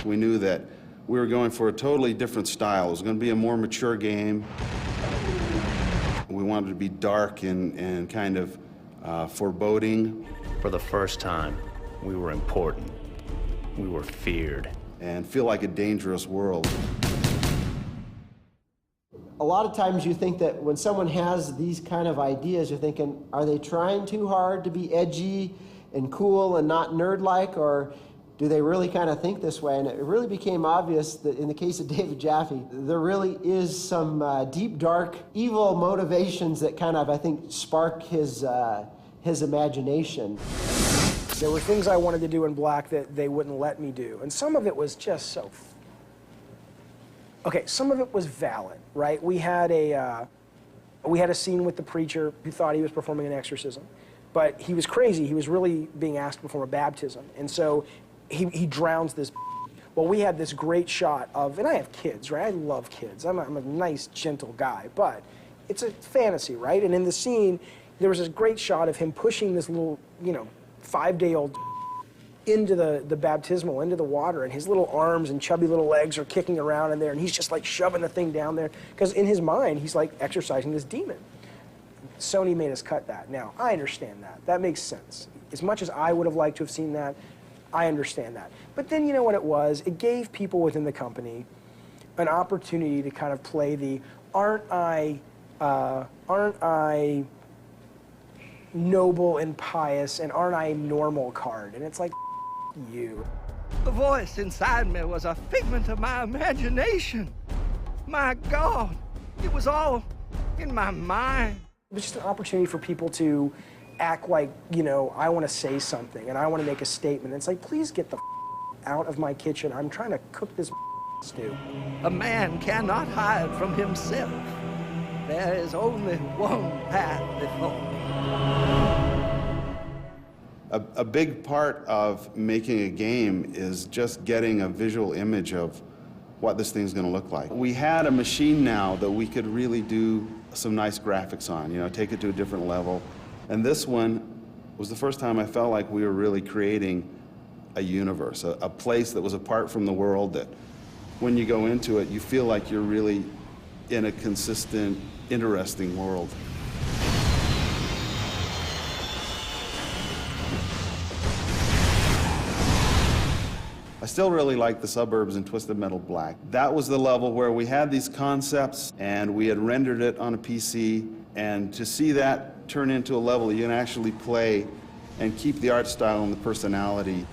We knew that we were going for a totally different style. It was going to be a more mature game. We wanted it to be dark and kind of foreboding. For the first time, we were important. We were feared. And feel like a dangerous world. A lot of times you think that when someone has these kind of ideas, you're thinking, are they trying too hard to be edgy and cool and not nerd-like, or do they really kind of think this way? And it really became obvious that in the case of David Jaffe, there really is some deep, dark, evil motivations that kind of, I think, spark his imagination. There were things I wanted to do in Black that they wouldn't let me do, and some of it was just so... Okay, some of it was valid, right? We had a scene with the preacher who thought he was performing an exorcism, but he was crazy. He was really being asked to perform a baptism, and so he drowns this. Well, we had this great shot of, and I have kids, right? I love kids. I'm a nice, gentle guy, but it's a fantasy, right? And in the scene, there was this great shot of him pushing this little, 5-day-old into the baptismal, into the water, and his little arms and chubby little legs are kicking around in there, and he's just like shoving the thing down there, because in his mind, he's like exorcising this demon. Sony made us cut that. Now, I understand that. That makes sense. As much as I would have liked to have seen that, I understand that. But then you know what it was? It gave people within the company an opportunity to kind of play the, aren't I noble and pious, and aren't I normal card? And it's like, you. The voice inside me was a figment of my imagination. My God, it was all in my mind. It was just an opportunity for people to act like, I want to say something and I want to make a statement. And it's like, please get the out of my kitchen. I'm trying to cook this stew. A man cannot hide from himself. There is only one path before me. A big part of making a game is just getting a visual image of what this thing's going to look like. We had a machine now that we could really do some nice graphics on, take it to a different level. And this one was the first time I felt like we were really creating a universe, a place that was apart from the world, that when you go into it, you feel like you're really in a consistent, interesting world. I still really like the suburbs in Twisted Metal Black. That was the level where we had these concepts and we had rendered it on a PC, and to see that turn into a level you can actually play and keep the art style and the personality.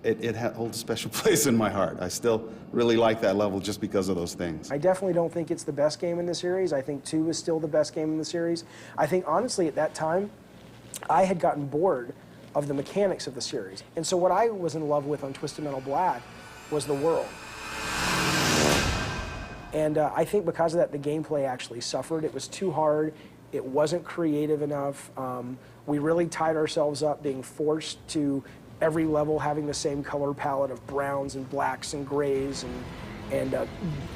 It holds a special place in my heart. I still really like that level just because of those things. I definitely don't think it's the best game in the series. I think 2 is still the best game in the series. I think, honestly, at that time, I had gotten bored of the mechanics of the series. And so what I was in love with on Twisted Metal Black was the world. And I think because of that, the gameplay actually suffered. It was too hard. It wasn't creative enough. We really tied ourselves up being forced to every level having the same color palette of browns and blacks and grays and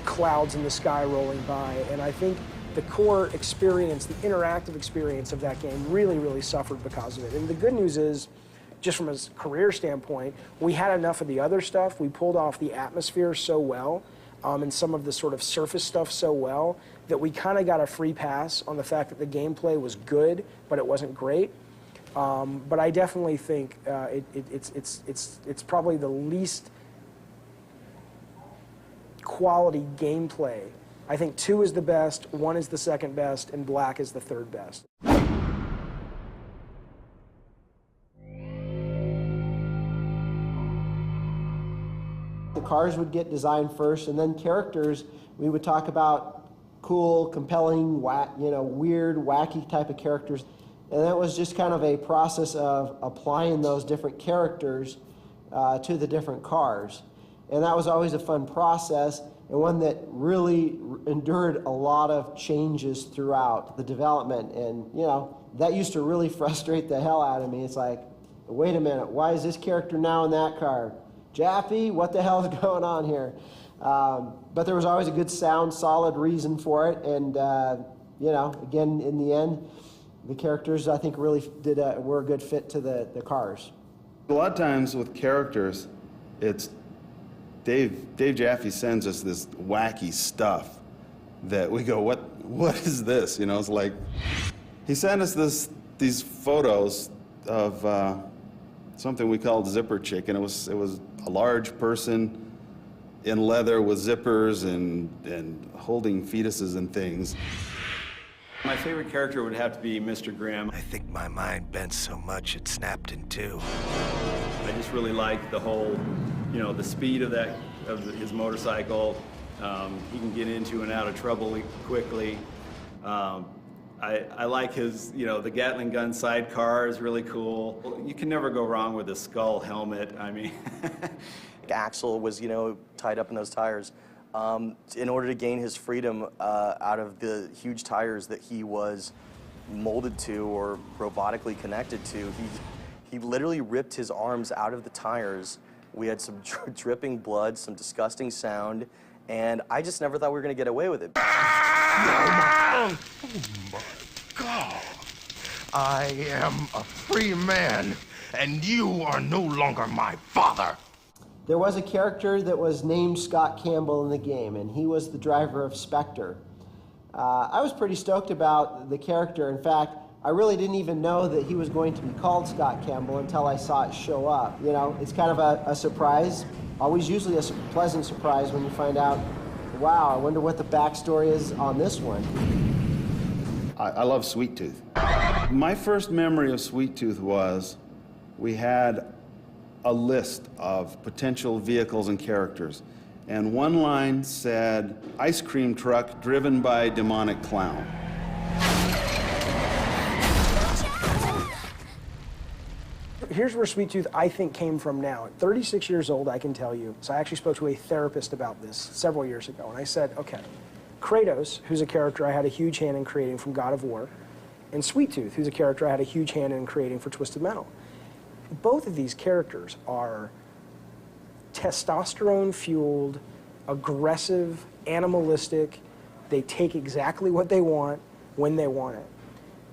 clouds in the sky rolling by. And I think the core experience, the interactive experience of that game really, really suffered because of it. And the good news is, just from a career standpoint, we had enough of the other stuff. We pulled off the atmosphere so well, and some of the sort of surface stuff so well, that we kind of got a free pass on the fact that the gameplay was good, but it wasn't great. But I definitely think it's probably the least quality gameplay I think 2 is the best, 1 is the second best, and Black is the third best. The cars would get designed first, and then characters, we would talk about cool, compelling, weird, wacky type of characters. And that was just kind of a process of applying those different characters to the different cars. And that was always a fun process, and one that really endured a lot of changes throughout the development. And, that used to really frustrate the hell out of me. It's like, wait a minute, why is this character now in that car? Jaffe, what the hell is going on here? But there was always a good, sound, solid reason for it. And, again, in the end, the characters, I think, really were a good fit to the cars. A lot of times with characters, it's Dave Jaffe sends us this wacky stuff that we go, what is this? It's like, he sent us these photos of something we called Zipper Chick, and it was a large person in leather with zippers and holding fetuses and things. My favorite character would have to be Mr. Grimm. I think my mind bent so much it snapped in two. I just really like the whole, the speed of his motorcycle. He can get into and out of trouble quickly. I like his, the Gatling gun sidecar is really cool. You can never go wrong with a skull helmet. I mean, Axel was, tied up in those tires. In order to gain his freedom out of the huge tires that he was molded to or robotically connected to, he literally ripped his arms out of the tires. We had some dripping blood, some disgusting sound, and I just never thought we were going to get away with it. Oh my God! I am a free man, and you are no longer my father. There was a character that was named Scott Campbell in the game, and he was the driver of Spectre. I was pretty stoked about the character. In fact, I really didn't even know that he was going to be called Scott Campbell until I saw it show up. It's kind of a surprise, always usually a pleasant surprise when you find out, wow, I wonder what the backstory is on this one. I love Sweet Tooth. My first memory of Sweet Tooth was we had a list of potential vehicles and characters, and one line said, ice cream truck driven by demonic clown. Here's where Sweet Tooth, I think, came from now. At 36 years old, I can tell you, so I actually spoke to a therapist about this several years ago, and I said, okay, Kratos, who's a character I had a huge hand in creating from God of War, and Sweet Tooth, who's a character I had a huge hand in creating for Twisted Metal. Both of these characters are testosterone-fueled, aggressive, animalistic. They take exactly what they want when they want it.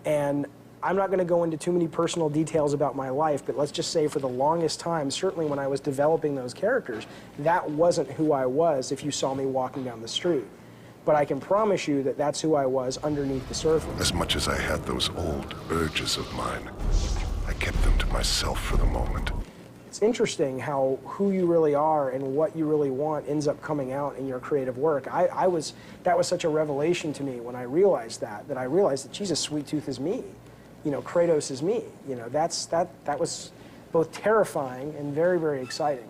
And I'm not going to go into too many personal details about my life, but let's just say for the longest time, certainly when I was developing those characters, that wasn't who I was if you saw me walking down the street. But I can promise you that that's who I was underneath the surface. As much as I had those old urges of mine, I kept them to myself for the moment. It's interesting how who you really are and what you really want ends up coming out in your creative work. That was such a revelation to me when I realized that I realized that, Jesus, Sweet Tooth is me. Kratos is me. That was both terrifying and very, very exciting.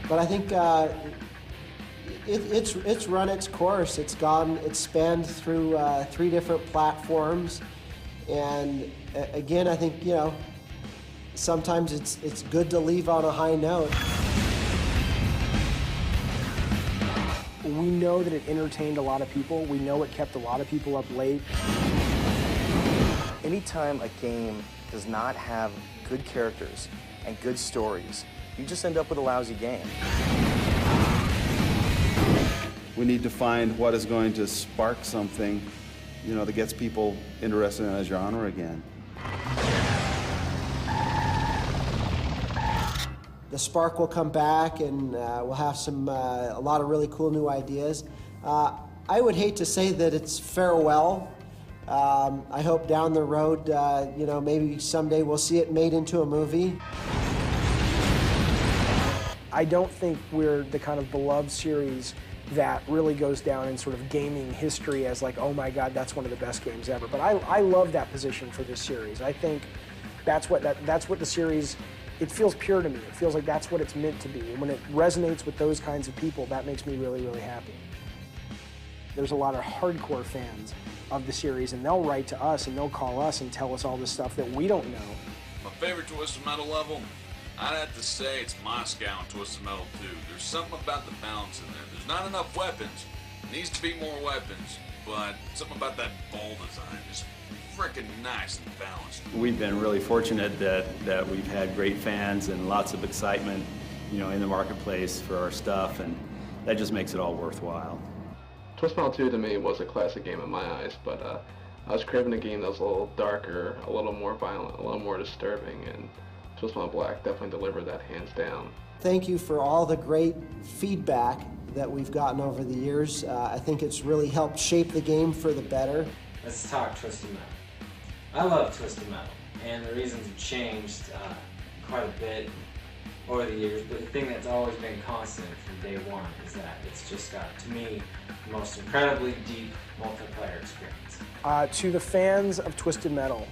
But I think it's run its course. It's spanned through 3 different platforms, and again, I think sometimes it's good to leave on a high note. We know that it entertained a lot of people. We know it kept a lot of people up late. Anytime a game does not have good characters and good stories, you just end up with a lousy game. We need to find what is going to spark something, that gets people interested in a genre again. The spark will come back, and we'll have a lot of really cool new ideas. I would hate to say that it's farewell, I hope down the road, you know, maybe someday we'll see it made into a movie. I don't think we're the kind of beloved series that really goes down in sort of gaming history as like, oh my God, that's one of the best games ever. But I love that position for this series. I think that's what the series, it feels pure to me. It feels like that's what it's meant to be. And when it resonates with those kinds of people, that makes me really, really happy. There's a lot of hardcore fans of the series, and they'll write to us and they'll call us and tell us all this stuff that we don't know. My favorite Twisted Metal level? I'd have to say it's Moscow and Twisted Metal 2. There's something about the balance in there. There's not enough weapons. Needs to be more weapons, but something about that ball design is freaking nice and balanced. We've been really fortunate that we've had great fans and lots of excitement, you know, in the marketplace for our stuff, and that just makes it all worthwhile. Twisted Metal 2 to me was a classic game in my eyes, but I was craving a game that was a little darker, a little more violent, a little more disturbing, and Twisted Metal Black definitely delivered that hands down. Thank you for all the great feedback that we've gotten over the years. I think it's really helped shape the game for the better. Let's talk Twisted Metal. I love Twisted Metal, and the reasons have changed quite a bit over the years, but the thing that's always been constant from day one is that it's just got, to me, the most incredibly deep multiplayer experience. To the fans of Twisted Metal,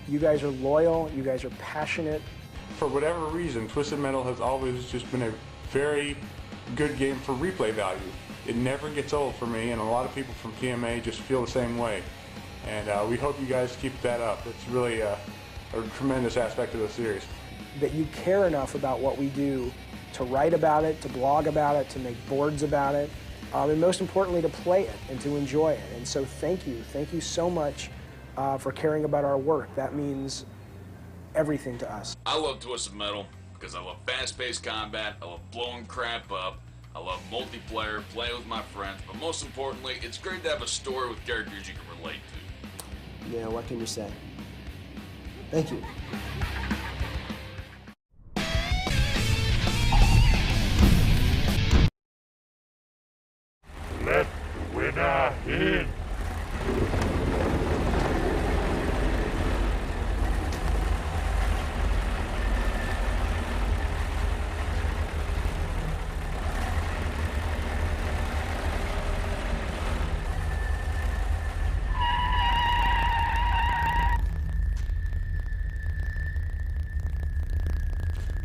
you guys are loyal, you guys are passionate. For whatever reason, Twisted Metal has always just been a very good game for replay value. It never gets old for me, and a lot of people from PMA just feel the same way. And we hope you guys keep that up. It's really a tremendous aspect of the series. That you care enough about what we do to write about it, to blog about it, to make boards about it, and most importantly to play it and to enjoy it. And so thank you so much for caring about our work. That means everything to us. I love Twisted Metal because I love fast-paced combat, I love blowing crap up, I love multiplayer, playing with my friends, but most importantly, it's great to have a story with characters you can relate to. Yeah, what can you say? Thank you. Let the winner in.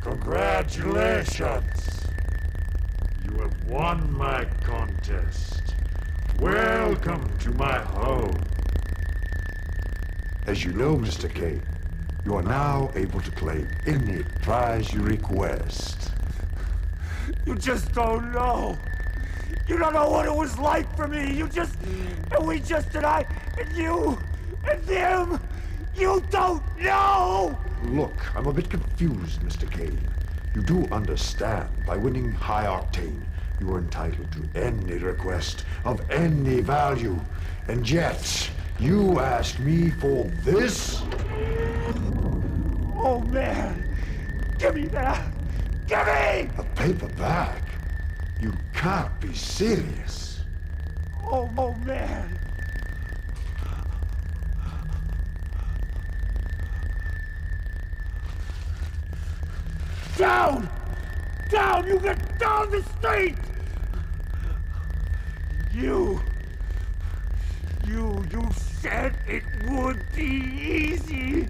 Congratulations! You have won my contest. Welcome to my home. As you know, Mr. K, you are now able to claim any prize you request. You just don't know. You don't know what it was like for me. And I, and you, and them. You don't know! Look, I'm a bit confused, Mr. Kane. You do understand, by winning High Octane, you are entitled to any request of any value. And yet, you asked me for this? Oh, man. Give me that. Give me! A paper bag? You can't be serious. Oh, man. Down! Down! You get down the street! You said it would be easy!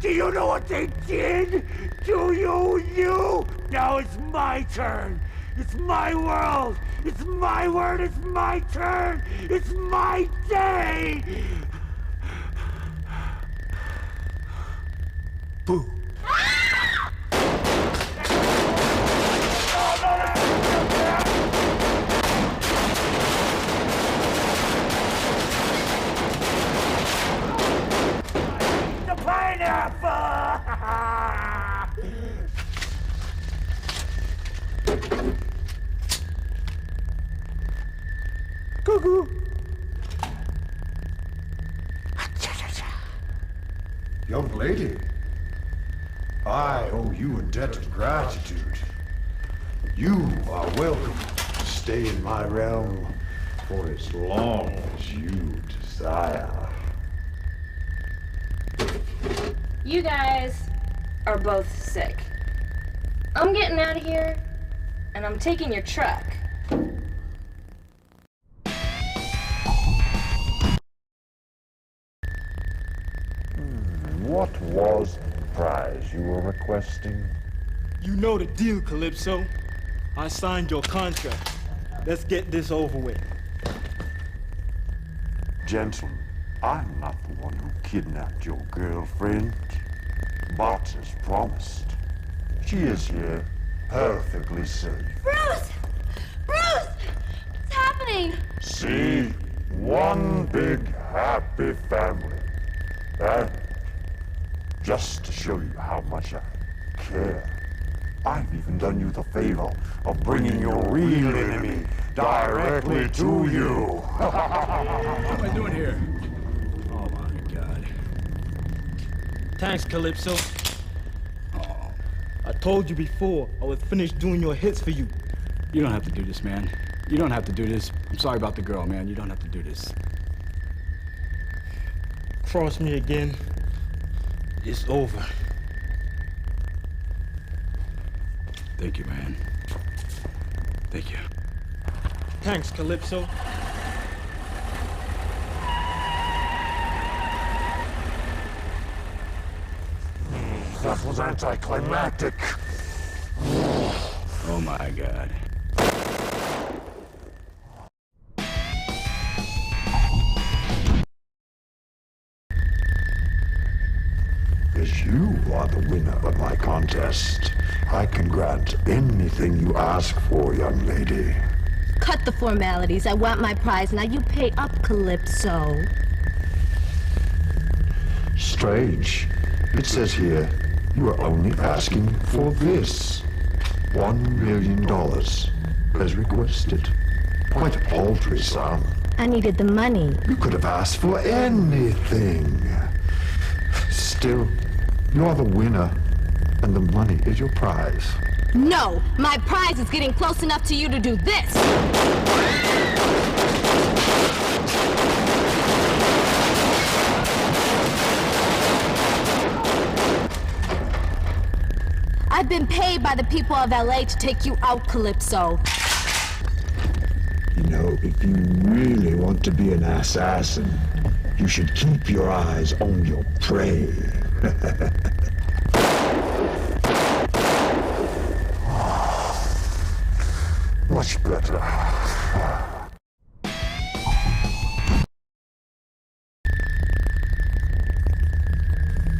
Do you know what they did? Do you? Now it's my turn! It's my world! It's my word! It's my turn! It's my day! Boo! Cuckoo! Young lady, I owe you a debt of gratitude. You are welcome to stay in my realm for as long as you desire. You guys are both sick. I'm getting out of here, and I'm taking your truck. What was the prize you were requesting? You know the deal, Calypso. I signed your contract. Let's get this over with. Gentlemen, I'm not the one who kidnapped your girlfriend. But as promised, she is here, perfectly safe. Bruce! Bruce! What's happening? See? One big happy family. And just to show you how much I care, I've even done you the favor of bringing your real enemy directly to you. What am I doing here? Oh my God. Thanks, Calypso. I told you before I was finished doing your hits for you. You don't have to do this, man. You don't have to do this. I'm sorry about the girl, man. You don't have to do this. Cross me again, it's over. Thank you, man. Thank you. Thanks, Calypso. That was anticlimactic. Oh my God. As you are the winner of my contest, I can grant anything you ask for, young lady. Cut the formalities. I want my prize. Now you pay up, Calypso. Strange. It says here, you are only asking for this. $1 million, as requested. Quite a paltry sum. I needed the money. You could have asked for anything. Still, you're the winner, and the money is your prize. No! My prize is getting close enough to you to do this! I've been paid by the people of LA to take you out, Calypso. You know, if you really want to be an assassin, you should keep your eyes on your prey. Much better.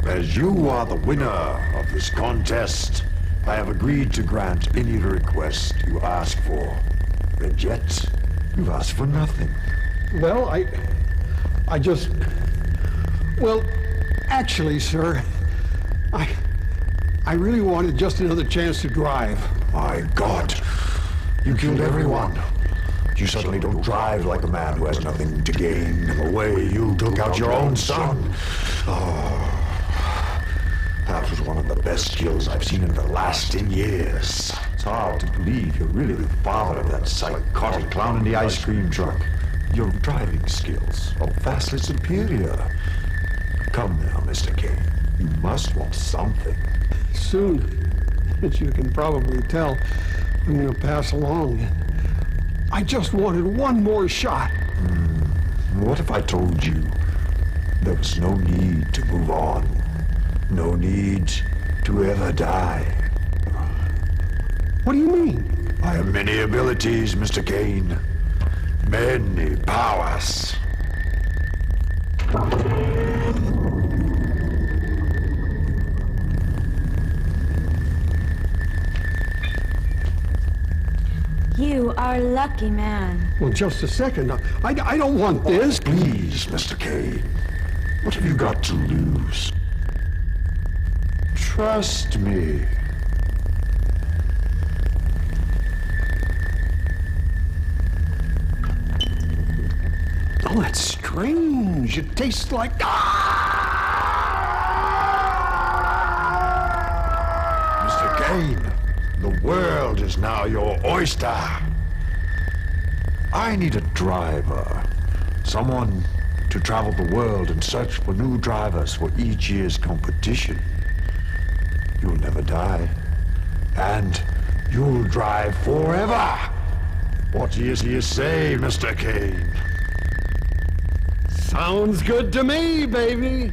As you are the winner of this contest, I have agreed to grant any request you ask for. And yet, you've asked for nothing. Well, I just... Well, actually, sir, I really wanted just another chance to drive. My God, you killed everyone. You suddenly don't drive like a man who has nothing to gain. The way you took out your own son. Oh, that was one of the best kills I've seen in the last 10 years. It's hard to believe you're really the father of that psychotic clown in the ice cream truck. Your driving skills are vastly superior. Come now, Mr. Kane. You must want something. Soon, as you can probably tell, I'm going to pass along. I just wanted one more shot. What if I told you there was no need to move on? No need to ever die? What do you mean? I have many abilities, Mr. Kane. Many powers. You are a lucky man. Well, just a second. I don't want this. Please, Mr. Kane. What have you got to lose? Trust me. Oh, that's strange. It tastes like... Mr. Kane, the world is now your oyster. I need a driver. Someone to travel the world and search for new drivers for each year's competition. You'll never die. And you'll drive forever. What do you say, Mr. Kane? Sounds good to me, baby.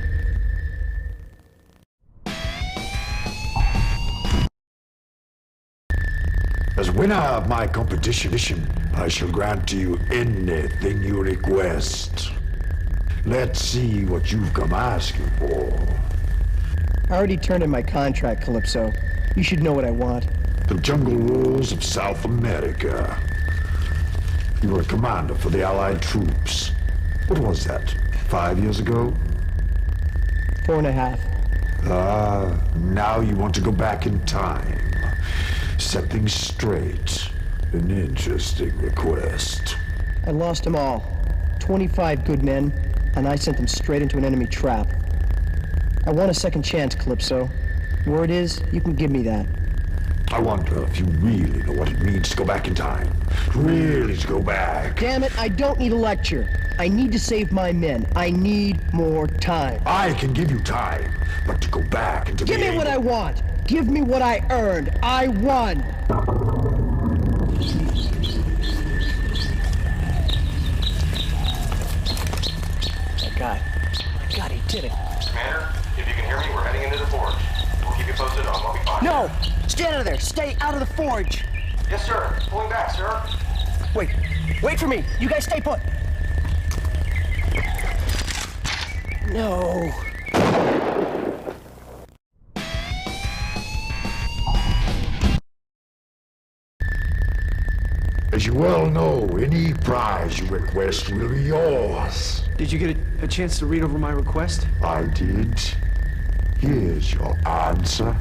As winner of my competition, I shall grant to you anything you request. Let's see what you've come asking for. I already turned in my contract, Calypso. You should know what I want. The jungle rules of South America. You were a commander for the Allied troops. What was that, 5 years ago? 4.5. Ah, now you want to go back in time. Set things straight. An interesting request. I lost them all. 25 good men, and I sent them straight into an enemy trap. I want a second chance, Calypso. Word is, you can give me that. I wonder if you really know what it means to go back in time. Really to go back. Damn it, I don't need a lecture. I need to save my men. I need more time. I can give you time, but to go back and to Give me what I want. Give me what I earned. I won. My God, he did it. Commander, if you can hear me, we're heading into the forge. We'll keep you posted on what we find. No! Stay out of there! Stay out of the forge! Yes, sir. Pulling back, sir. Wait for me! You guys stay put! No. As you well know, any prize you request will be yours. Did you get a chance to read over my request? I did. Here's your answer.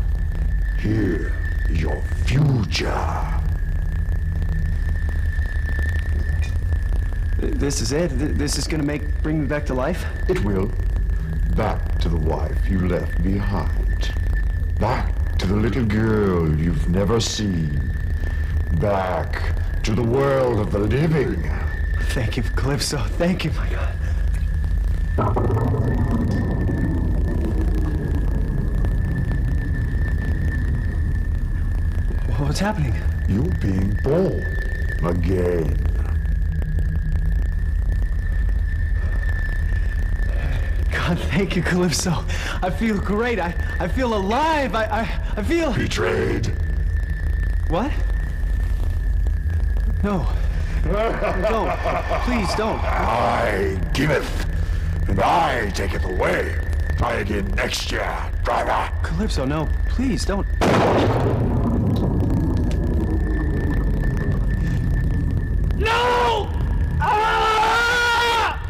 Here is your future. This is it? This is gonna bring me back to life? It will. Back to the wife you left behind. Back to the little girl you've never seen. Back to the world of the living. Thank you, Calypso. Thank you, my God. What's happening? You're being born again. God, thank you, Calypso. I feel great. I feel alive. I feel... Betrayed. What? No. Don't. Please don't. I giveth, and I taketh away. Try again next year, driver. Calypso, no. Please don't. No! Ah!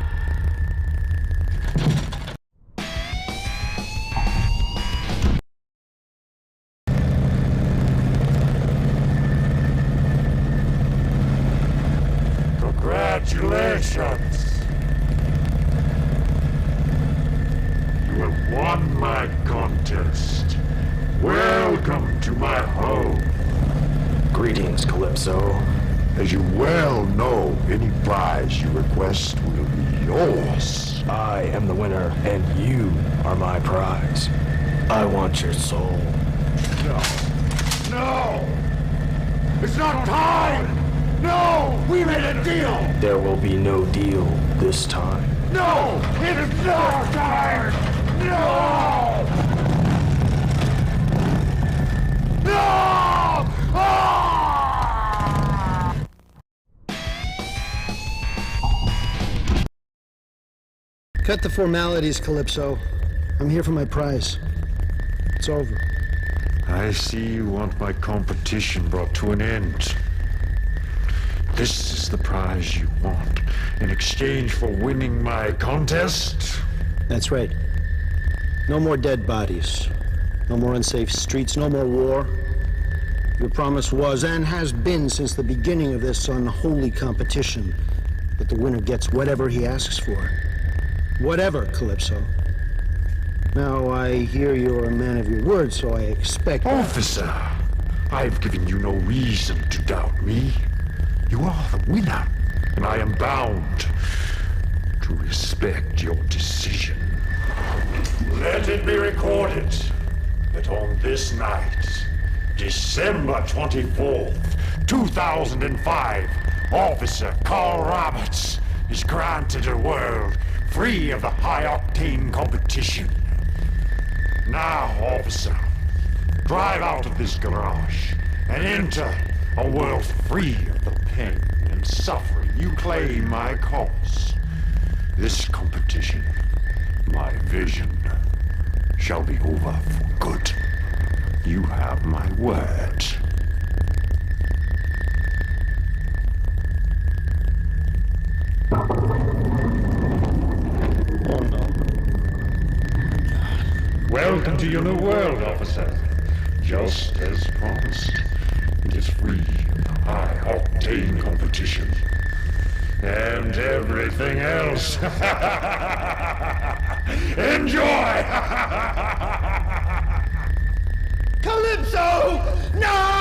Congratulations! You have won my contest. Welcome to my home. Greetings, Calypso. As you well know, any prize you request will be yours. I am the winner, and you are my prize. I want your soul. No. No! It's not time! No! We made a deal! There will be no deal this time. No! It's not time! No! No! Ah! Cut the formalities, Calypso. I'm here for my prize. It's over. I see you want my competition brought to an end. This is the prize you want in exchange for winning my contest? That's right. No more dead bodies. No more unsafe streets. No more war. Your promise was and has been since the beginning of this unholy competition that the winner gets whatever he asks for. Whatever, Calypso. Now, I hear you're a man of your word, so I expect... Officer, I've given you no reason to doubt me. You are the winner. and I am bound to respect your decision. Let it be recorded that on this night, December 24th, 2005, Officer Carl Roberts is granted a world free of the high-octane competition. Now, officer, drive out of this garage and enter a world free of the pain and suffering you claim my cause. This competition, my vision, shall be over for good. You have my word. Welcome to your new world, officer. Just as promised, it is free of high-octane competition. And everything else. Enjoy! Calypso! No!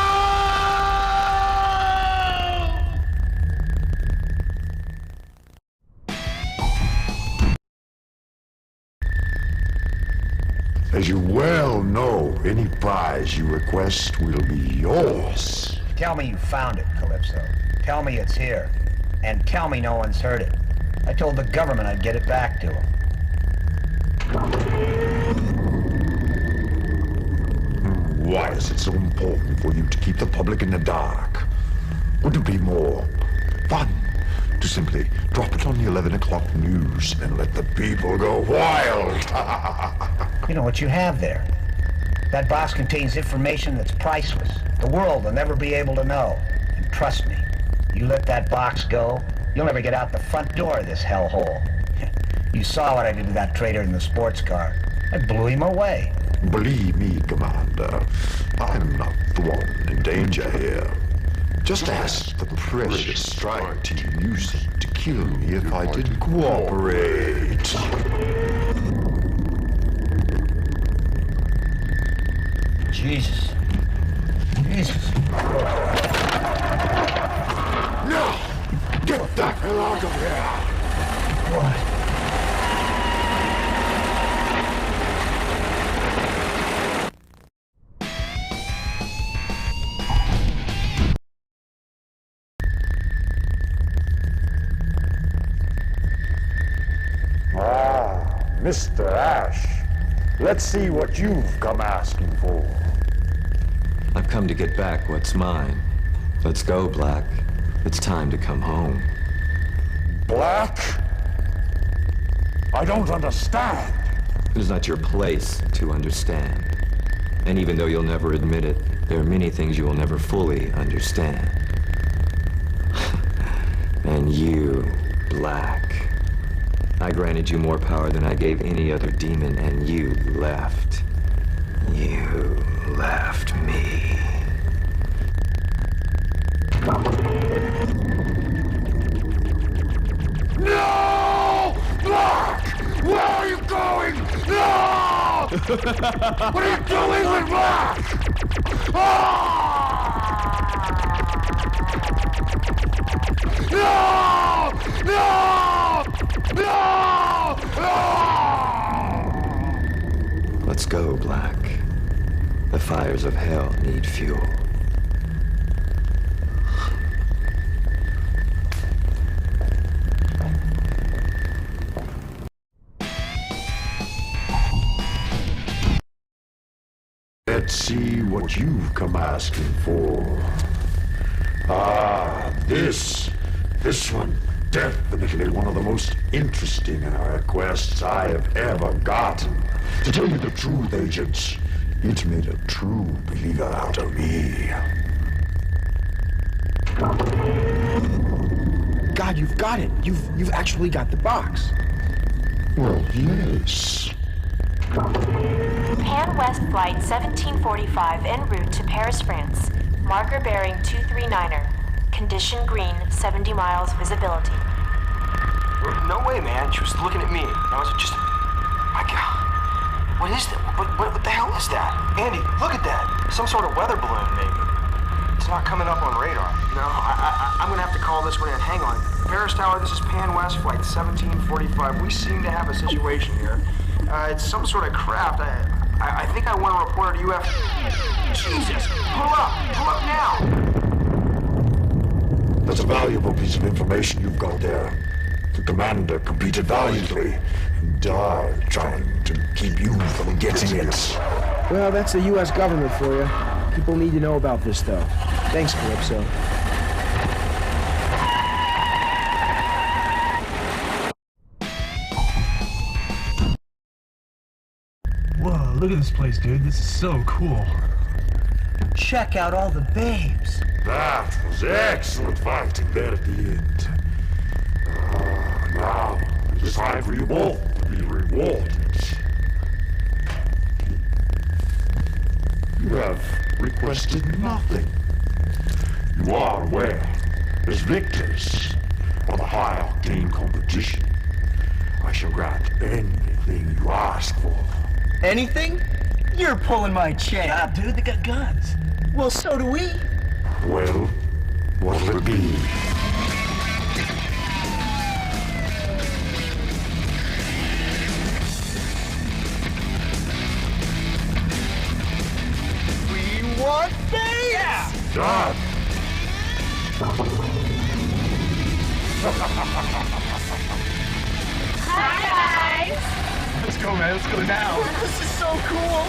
As you well know, any prize you request will be yours. Tell me you found it, Calypso. Tell me it's here. And tell me no one's heard it. I told the government I'd get it back to them. Why is it so important for you to keep the public in the dark? Would it be more fun to simply drop it on the 11 o'clock news and let the people go wild? You know what you have there? That box contains information that's priceless. The world will never be able to know. And trust me, you let that box go, you'll never get out the front door of this hellhole. You saw what I did to that traitor in the sports car. I blew him away. Believe me, Commander, I'm not the one in danger here. Just ask the precious strike team used to kill me if I didn't cooperate. Jesus. Jesus. No! Get the hell out of here! What? Mr. Ash, let's see what you've come asking for. I've come to get back what's mine. Let's go, Black. It's time to come home. Black? I don't understand. It is not your place to understand. And even though you'll never admit it, there are many things you will never fully understand. And you, Black. I granted you more power than I gave any other demon, and you left. You left me. No! Black! Where are you going? No! What are you doing with Black? No! No! No! No! Let's go, Black. The fires of hell need fuel. Let's see what you've come asking for. Ah, this one. Definitely one of the most interesting requests I have ever gotten. To tell you the truth, agents, it made a true believer out of me. God, you've got it. You've actually got the box. Well, yes. Pan West Flight 1745 en route to Paris, France. Marker bearing 239er. Condition green, 70 miles visibility. No way, man. She was looking at me. Now, is it just... My God. What is that? What the hell is that? Andy, look at that. Some sort of weather balloon, maybe. It's not coming up on radar. No, I'm gonna have to call this one in. Hang on. Paris Tower, this is Pan West Flight 1745. We seem to have a situation here. It's some sort of craft. I think I want to report it to UF. Jesus! Pull up now! That's a valuable piece of information you've got there. The commander competed valiantly and died trying to keep you from getting it. Well, that's the U.S. government for you. People need to know about this, though. Thanks, Calypso. Whoa, look at this place, dude. This is so cool. Check out all the babes. That was excellent fighting there at the end. Now, it's time for you both to be rewarded. You have requested nothing. You are aware, as victors of the high-octane competition, I shall grant anything you ask for. Anything? You're pulling my chain. Yeah, dude, they got guns. Well, so do we. Well, what'll it be? We want babes! Yeah! Done! Hi, guys! Let's go, man. Let's go now. This is so cool.